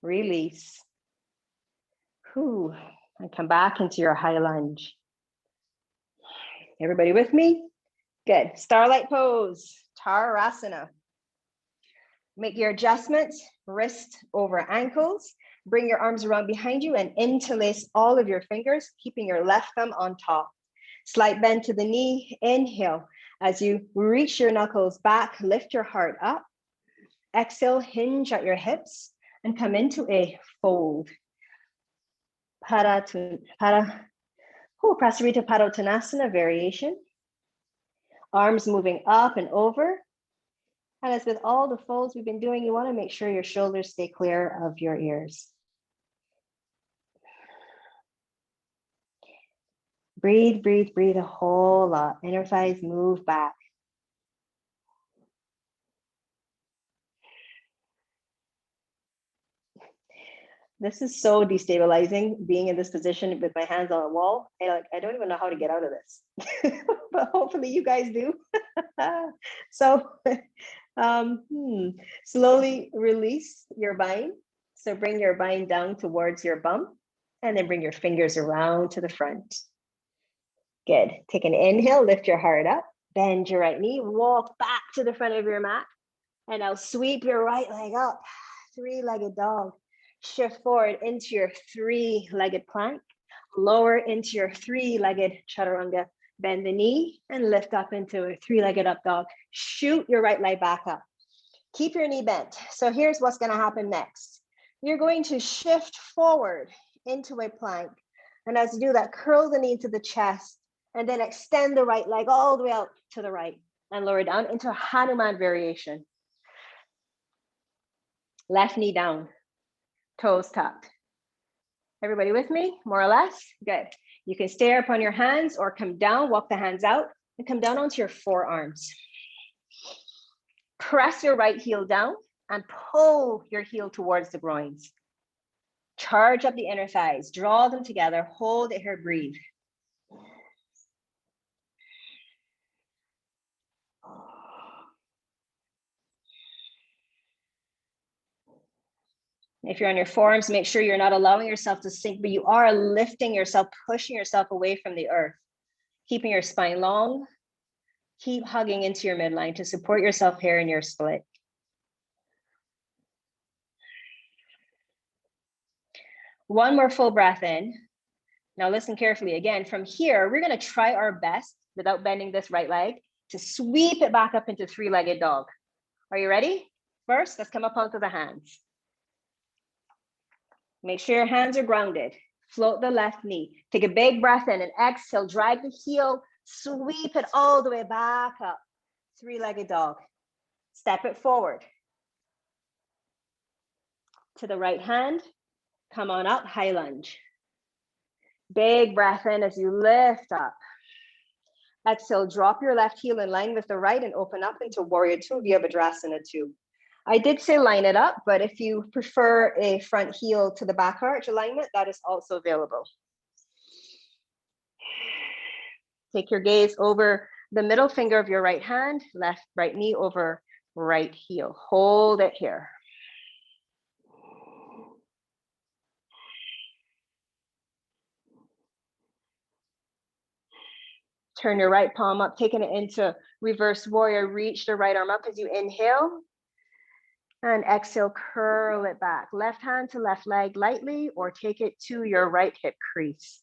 Release. And come back into your high lunge. Everybody with me? Good. Starlight pose, Tarasana. Make your adjustments, wrist over ankles. Bring your arms around behind you and interlace all of your fingers, keeping your left thumb on top. Slight bend to the knee, inhale. As you reach your knuckles back, lift your heart up. Exhale, hinge at your hips and come into a fold. Para Prasarita Padottanasana variation. Arms moving up and over. And as with all the folds we've been doing, you want to make sure your shoulders stay clear of your ears. Breathe, breathe, breathe a whole lot. Inner thighs move back. This is so destabilizing, being in this position with my hands on the wall. I don't even know how to get out of this, but hopefully you guys do. So slowly release your bind. So bring your bind down towards your bum and then bring your fingers around to the front. Good. Take an inhale, lift your heart up, bend your right knee, walk back to the front of your mat, and now sweep your right leg up, three-legged dog. Shift forward into your three-legged plank, lower into your three-legged chaturanga. Bend the knee and lift up into a three-legged up dog. Shoot your right leg back up. Keep your knee bent. So here's what's going to happen next. You're going to shift forward into a plank. And as you do that, curl the knee to the chest and then extend the right leg all the way out to the right and lower down into a Hanuman variation. Left knee down, toes tucked. Everybody with me, more or less? Good. You can stay up on your hands or come down, walk the hands out and come down onto your forearms. Press your right heel down and pull your heel towards the groins. Charge up the inner thighs, draw them together, hold it here, breathe. If you're on your forearms, make sure you're not allowing yourself to sink, but you are lifting yourself, pushing yourself away from the earth, keeping your spine long. Keep hugging into your midline to support yourself here in your split. One more full breath in. Now listen carefully. Again, from here, we're going to try our best without bending this right leg to sweep it back up into three-legged dog. Are you ready? First, let's come up onto the hands. Make sure your hands are grounded. Float the left knee. Take a big breath in and exhale. Drag the heel. Sweep it all the way back up. Three-legged dog. Step it forward. To the right hand. Come on up. High lunge. Big breath in as you lift up. Exhale. Drop your left heel in line with the right and open up into Warrior Two, Virabhadrasana 2. I did say line it up, but if you prefer a front heel to the back arch alignment, that is also available. Take your gaze over the middle finger of your right hand, right knee over right heel. Hold it here. Turn your right palm up, taking it into reverse warrior. Reach the right arm up as you inhale. And exhale, curl it back. Left hand to left leg lightly or take it to your right hip crease.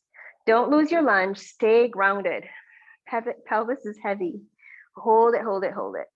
Don't lose your lunge, stay grounded. Pelvis is heavy. Hold it, hold it, hold it.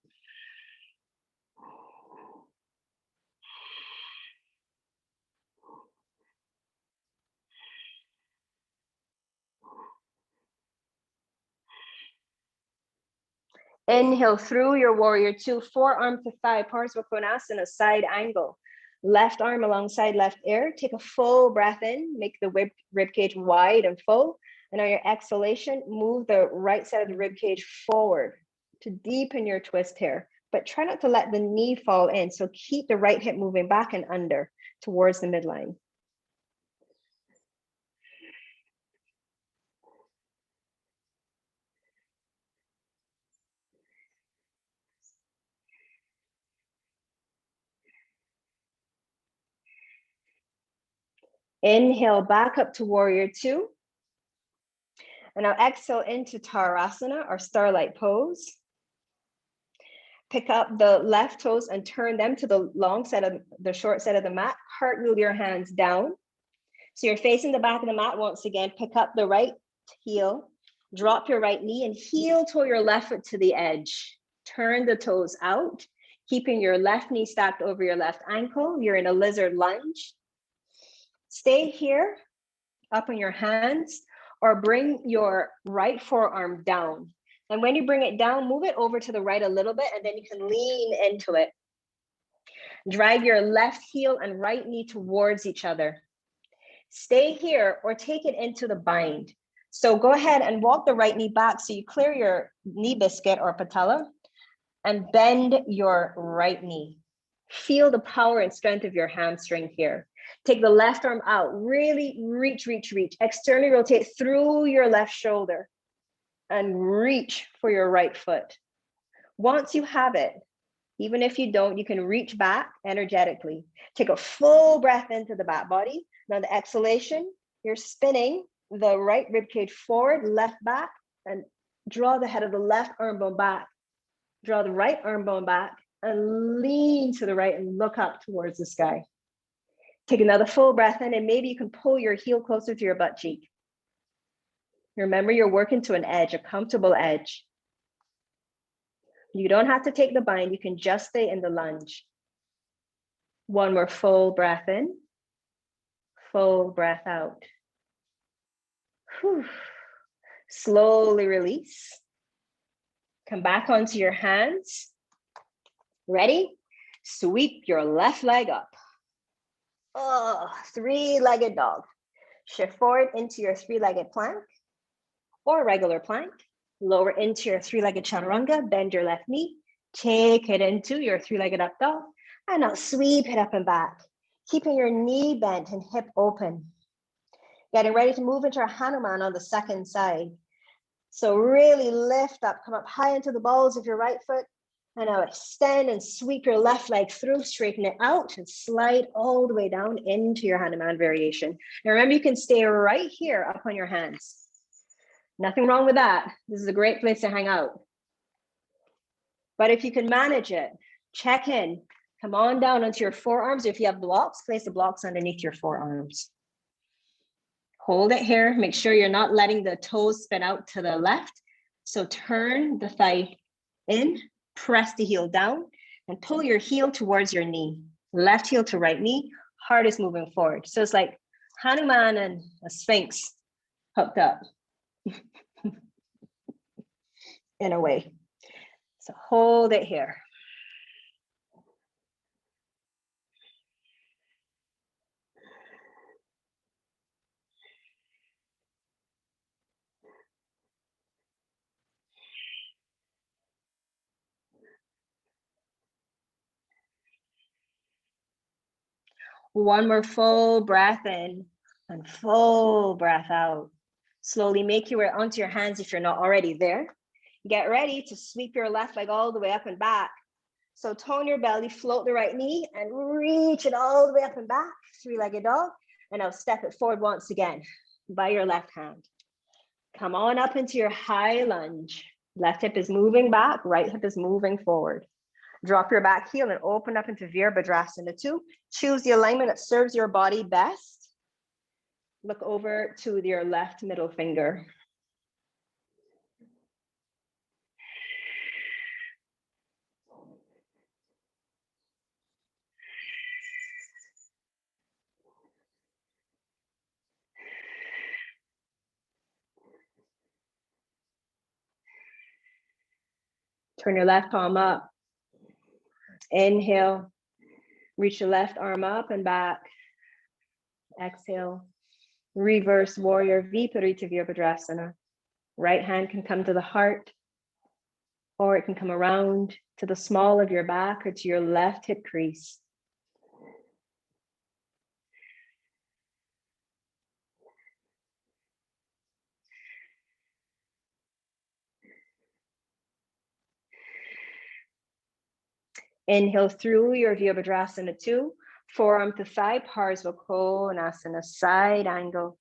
Inhale through your Warrior Two, forearm to thigh, Parsvakonasana, side angle. Left arm alongside left ear. Take a full breath in, make the rib cage wide and full. And on your exhalation, move the right side of the rib cage forward to deepen your twist here. But try not to let the knee fall in. So keep the right hip moving back and under towards the midline. Inhale back up to Warrior Two. And now exhale into Tadasana, or starlight pose. Pick up the left toes and turn them to the long side of the short side of the mat. Cartwheel your hands down. So you're facing the back of the mat once again. Pick up the right heel, drop your right knee and heel toe your left foot to the edge. Turn the toes out, keeping your left knee stacked over your left ankle. You're in a lizard lunge. Stay here, up on your hands, or bring your right forearm down. And when you bring it down, move it over to the right a little bit, and then you can lean into it. Drag your left heel and right knee towards each other. Stay here or take it into the bind. So go ahead and walk the right knee back so you clear your knee biscuit or patella and bend your right knee. Feel the power and strength of your hamstring here. Take the left arm out, really reach, reach, reach. Externally rotate through your left shoulder and reach for your right foot. Once you have it, even if you don't, you can reach back energetically. Take a full breath into the back body. Now the exhalation, you're spinning the right rib cage forward, left back, and draw the head of the left arm bone back. Draw the right arm bone back and lean to the right and look up towards the sky. Take another full breath in, and maybe you can pull your heel closer to your butt cheek. Remember, you're working to an edge, a comfortable edge. You don't have to take the bind. You can just stay in the lunge. One more full breath in, full breath out. Whew. Slowly release. Come back onto your hands. Ready? Sweep your left leg up. Oh, three-legged dog. Shift forward into your three-legged plank or regular plank. Lower into your three-legged chaturanga. Bend your left knee. Take it into your three-legged up dog. And now sweep it up and back. Keeping your knee bent and hip open. Getting ready to move into our Hanuman on the second side. So really lift up, come up high into the balls of your right foot. And now extend and sweep your left leg through, straighten it out and slide all the way down into your Hanuman variation. Now remember, you can stay right here up on your hands. Nothing wrong with that. This is a great place to hang out. But if you can manage it, check in, come on down onto your forearms. If you have blocks, place the blocks underneath your forearms. Hold it here. Make sure you're not letting the toes spin out to the left. So turn the thigh in, press the heel down, and pull your heel towards your knee. Left heel to right knee, heart is moving forward. So it's like Hanuman and a Sphinx hooked up in a way. So hold it here. One more full breath in and full breath out. Slowly make your way onto your hands if you're not already there. Get ready to sweep your left leg all the way up and back. So tone your belly, float the right knee and reach it all the way up and back, three-legged dog. And now step it forward once again by your left hand. Come on up into your high lunge. Left hip is moving back, right hip is moving forward. Drop your back heel and open up into Virabhadrasana 2. Choose the alignment that serves your body best. Look over to your left middle finger. Turn your left palm up. Inhale. Reach your left arm up and back. Exhale. Reverse warrior Viparita Virabhadrasana. Right hand can come to the heart, or it can come around to the small of your back or to your left hip crease. Inhale through your Virabhadrasana 2, forearm to thigh, Parsva Konasana, side angle.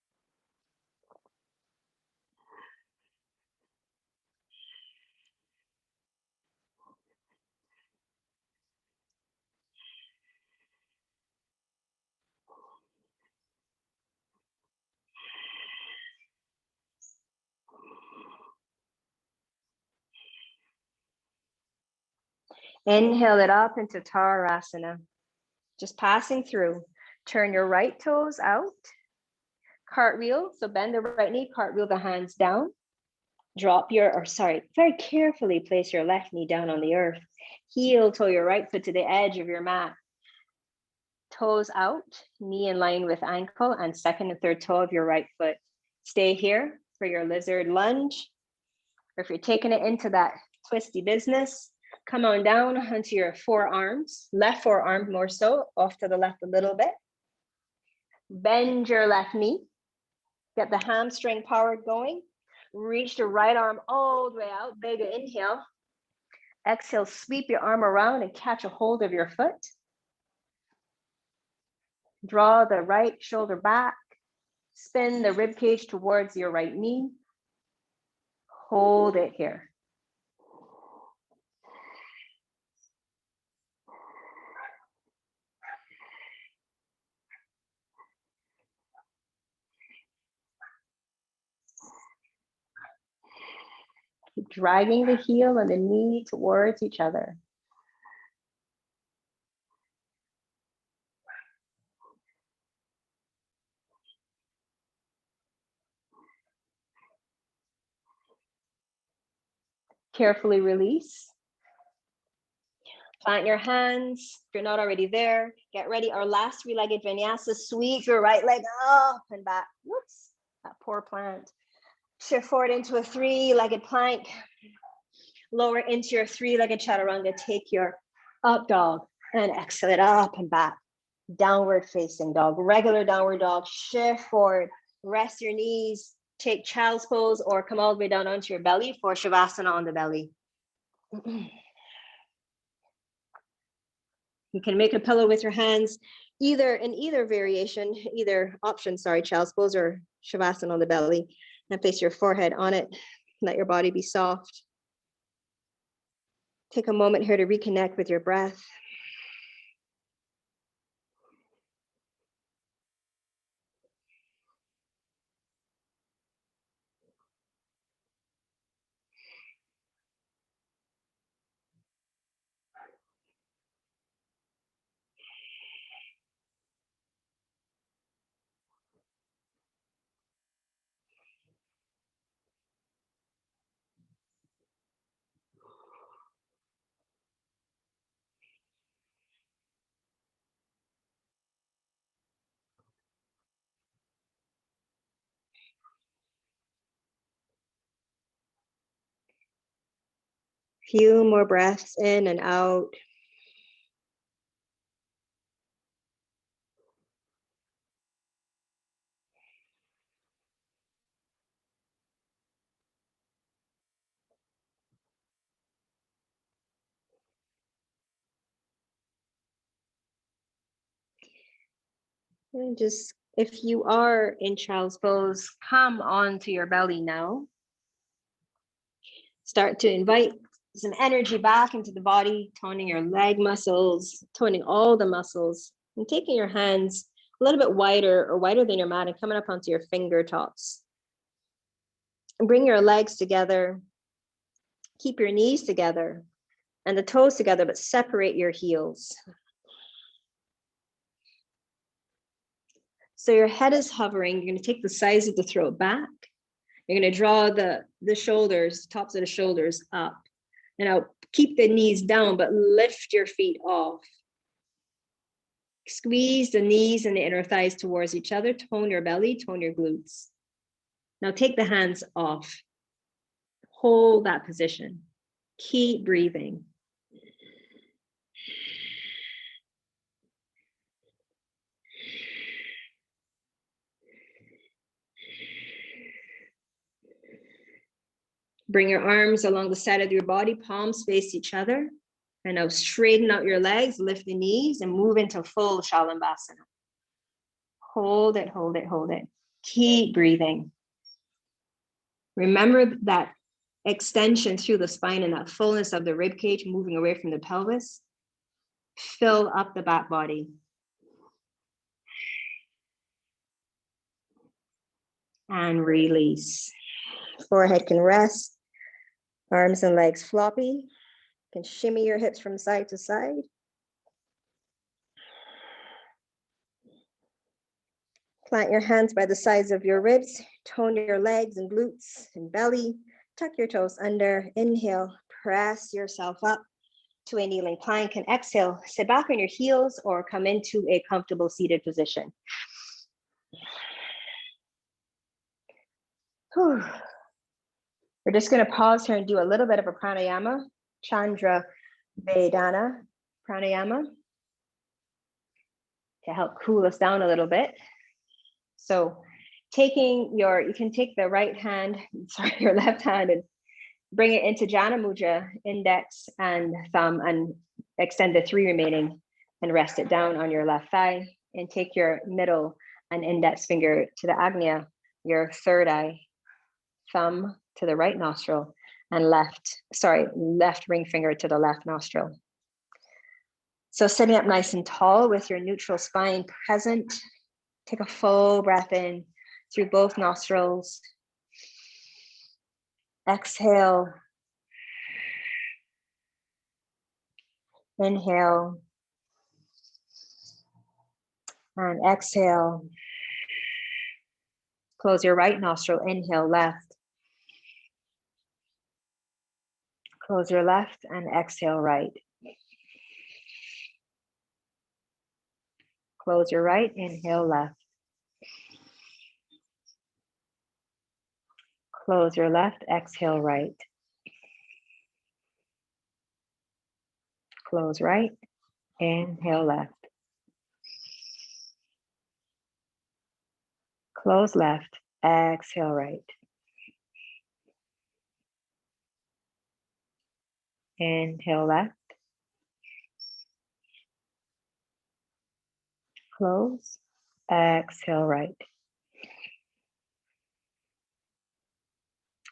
Inhale it up into Tarasana. Just passing through. Turn your right toes out. Cartwheel. So bend the right knee, cartwheel the hands down. Very carefully place your left knee down on the earth. Heel toe your right foot to the edge of your mat. Toes out, knee in line with ankle, and second and third toe of your right foot. Stay here for your lizard lunge. Or if you're taking it into that twisty business, come on down onto your forearms, left forearm more so, off to the left a little bit. Bend your left knee. Get the hamstring power going. Reach the right arm all the way out. Big inhale. Exhale, sweep your arm around and catch a hold of your foot. Draw the right shoulder back. Spin the rib cage towards your right knee. Hold it here. Keep dragging the heel and the knee towards each other. Carefully release. Plant your hands. If you're not already there, get ready. Our last three-legged vinyasa. Sweep your right leg up and back. Whoops, that poor plant. Shift forward into a three-legged plank. Lower into your three-legged chaturanga. Take your up dog and exhale it up and back. Downward facing dog, regular downward dog. Shift forward, rest your knees, take child's pose, or come all the way down onto your belly for shavasana on the belly. You can make a pillow with your hands, either variation, either option, child's pose or shavasana on the belly, and place your forehead on it. Let your body be soft. Take a moment here to reconnect with your breath. Few more breaths in and out. And just, if you are in child's pose, come onto your belly now. Start to invite some energy back into the body, toning your leg muscles, toning all the muscles, and taking your hands a little bit wider than your mat and coming up onto your fingertips. And bring your legs together. Keep your knees together and the toes together, but separate your heels. So your head is hovering. You're going to take the sides of the throat back. You're going to draw the shoulders, tops of the shoulders up. And now keep the knees down, but lift your feet off. Squeeze the knees and the inner thighs towards each other. Tone your belly, tone your glutes. Now take the hands off. Hold that position. Keep breathing. Bring your arms along the side of your body, palms face each other. And now straighten out your legs, lift the knees, and move into full Shalanbasana. Hold it, hold it, hold it. Keep breathing. Remember that extension through the spine and that fullness of the rib cage, moving away from the pelvis. Fill up the back body. And release. Forehead can rest. Arms and legs floppy. You can shimmy your hips from side to side. Plant your hands by the sides of your ribs, tone your legs and glutes and belly, tuck your toes under, inhale, press yourself up to a kneeling plank, and exhale, sit back on your heels or come into a comfortable seated position. Whew. We're just going to pause here and do a little bit of a pranayama, Chandra Vedana pranayama, to help cool us down a little bit. So you can take the your left hand and bring it into Jana Mudra, index and thumb, and extend the 3 remaining and rest it down on your left thigh, and take your middle and index finger to the Agnya, your third eye, thumb to the right nostril, and left ring finger to the left nostril. So sitting up nice and tall with your neutral spine present, take a full breath in through both nostrils. Exhale. Inhale. And exhale. Close your right nostril. Inhale, left. Close your left and exhale, right. Close your right, inhale, left. Close your left, exhale, right. Close right, inhale, left. Close left, exhale, right. Inhale, left. Close, exhale, right.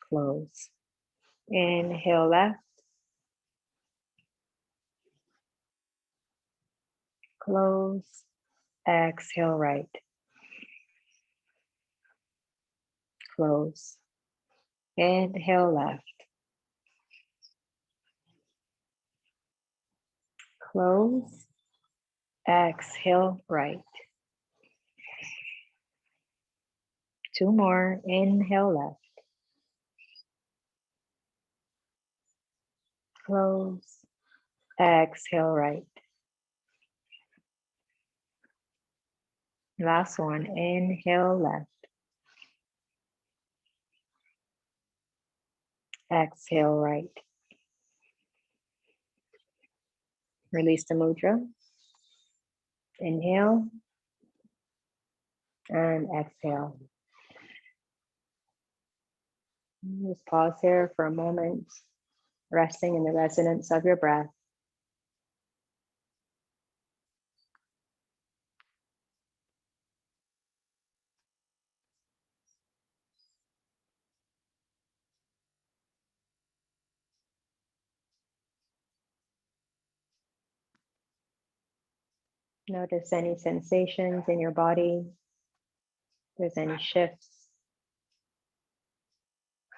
Close. Inhale, left. Close, exhale, right. Close. Inhale, left. Close, exhale, right. 2 more. Inhale, left. Close, exhale, right. Last one. Inhale, left. Exhale, right. Release the mudra. Inhale and exhale. Just pause here for a moment, resting in the resonance of your breath. Notice any sensations in your body, if there's any shifts.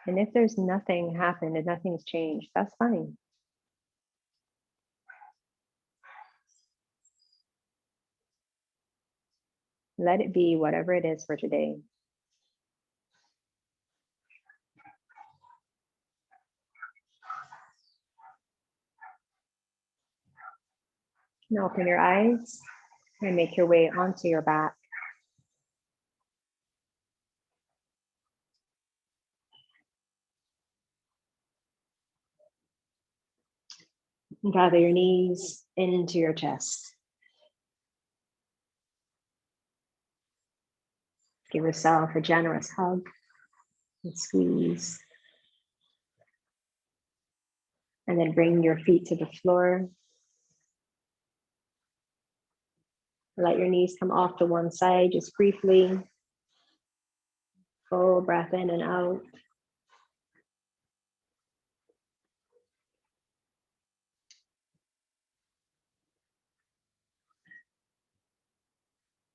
And if there's nothing happened and nothing's changed, that's fine. Let it be whatever it is for today. Now open your eyes and make your way onto your back. Gather your knees into your chest. Give yourself a generous hug and squeeze. And then bring your feet to the floor. Let your knees come off to one side just briefly. Full breath in and out.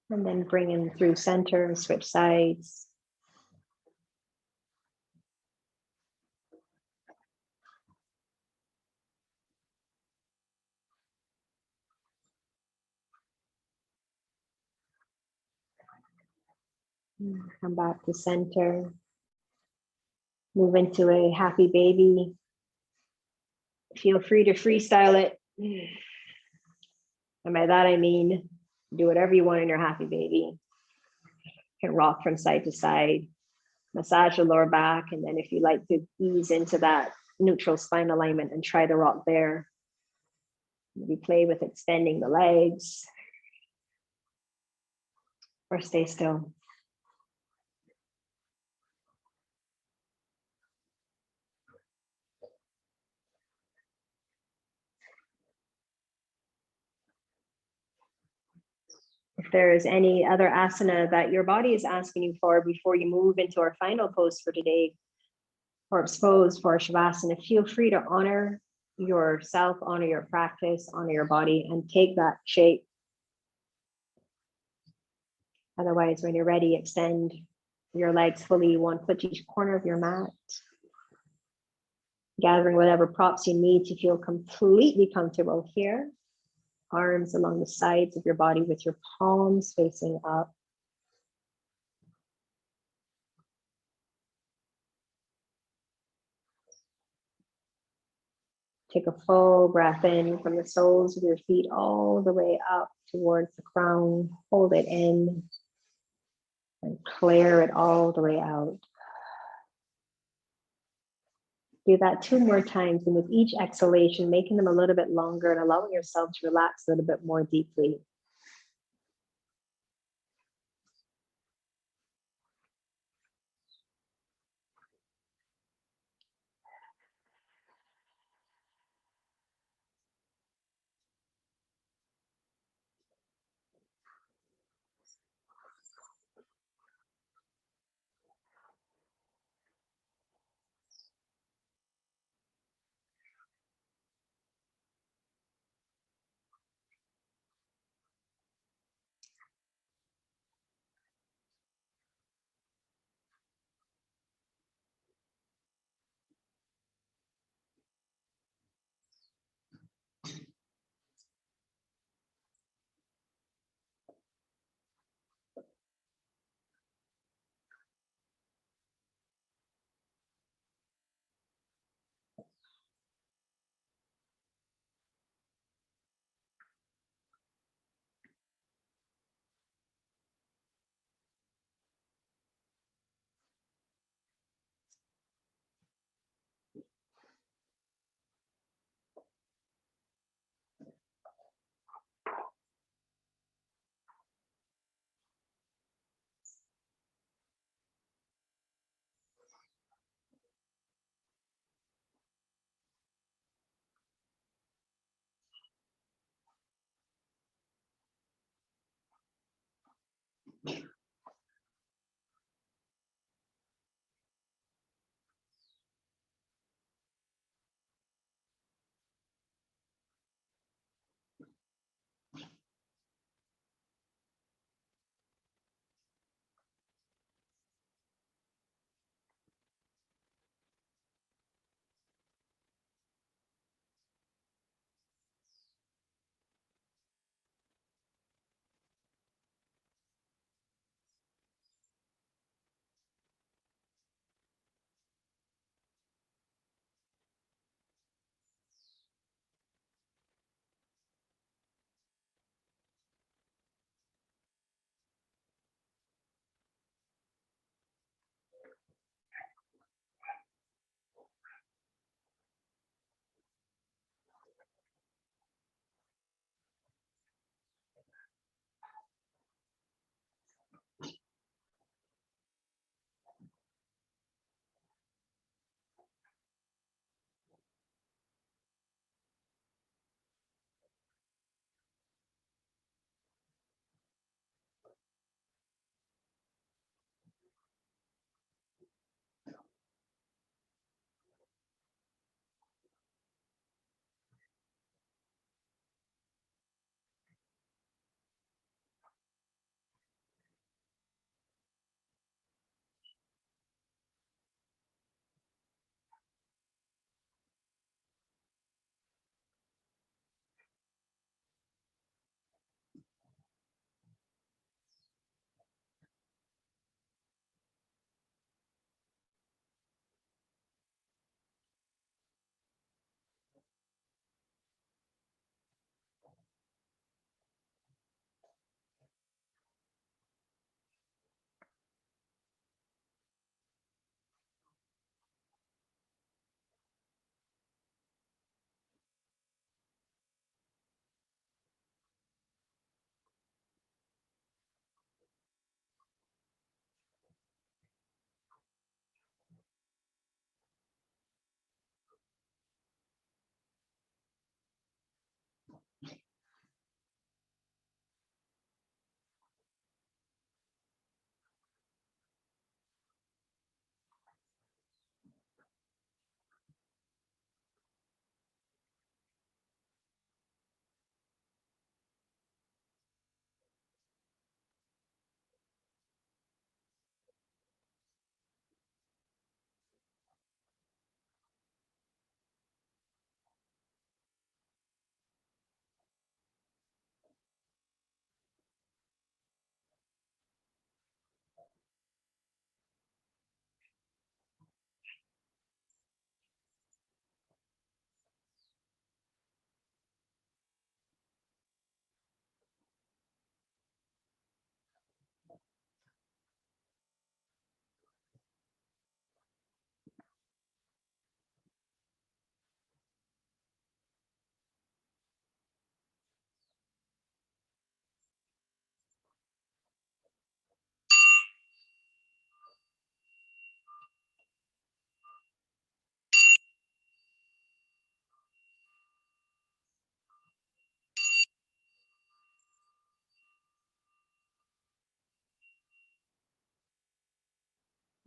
And then bring in through center, switch sides. Come back to center. Move into a happy baby. Feel free to freestyle it. And by that, I mean, do whatever you want in your happy baby. You can rock from side to side, massage the lower back. And then if you like to ease into that neutral spine alignment and try the rock there, maybe play with extending the legs or stay still. If there is any other asana that your body is asking you for before you move into our final pose for today, corpse pose for Shavasana, feel free to honor yourself, honor your practice, honor your body, and take that shape. Otherwise, when you're ready, extend your legs fully, one foot to each corner of your mat. Gathering whatever props you need to feel completely comfortable here. Arms along the sides of your body with your palms facing up. Take a full breath in from the soles of your feet all the way up towards the crown. Hold it in and clear it all the way out. Do that 2 more times, and with each exhalation, making them a little bit longer and allowing yourself to relax a little bit more deeply.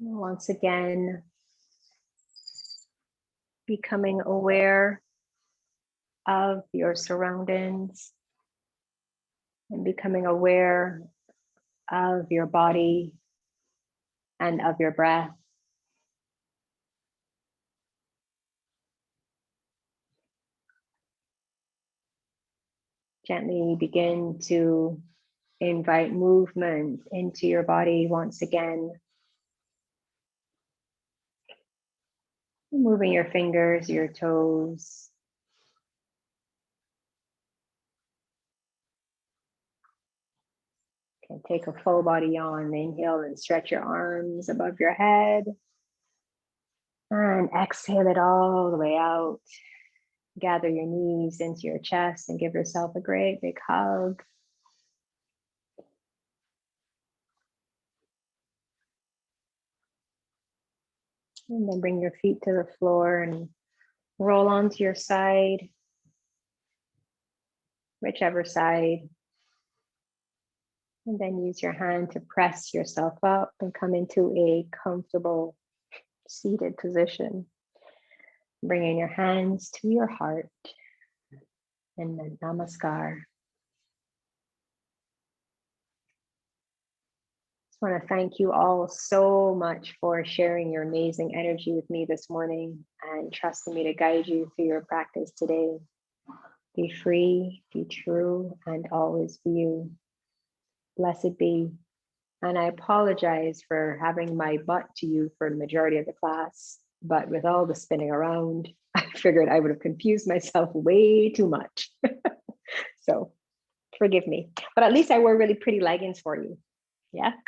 Once again, becoming aware of your surroundings and becoming aware of your body and of your breath. Gently begin to invite movement into your body once again. Moving your fingers, your toes. You can take a full body yawn. Inhale and stretch your arms above your head. And exhale it all the way out. Gather your knees into your chest and give yourself a great big hug. And then bring your feet to the floor and roll onto your side, whichever side. And then use your hand to press yourself up and come into a comfortable seated position. Bringing your hands to your heart and then namaskar. I want to thank you all so much for sharing your amazing energy with me this morning and trusting me to guide you through your practice today. Be free, be true, and always be you. Blessed be. And I apologize for having my butt to you for the majority of the class, but with all the spinning around, I figured I would have confused myself way too much. So forgive me, but at least I wore really pretty leggings for you. Yeah.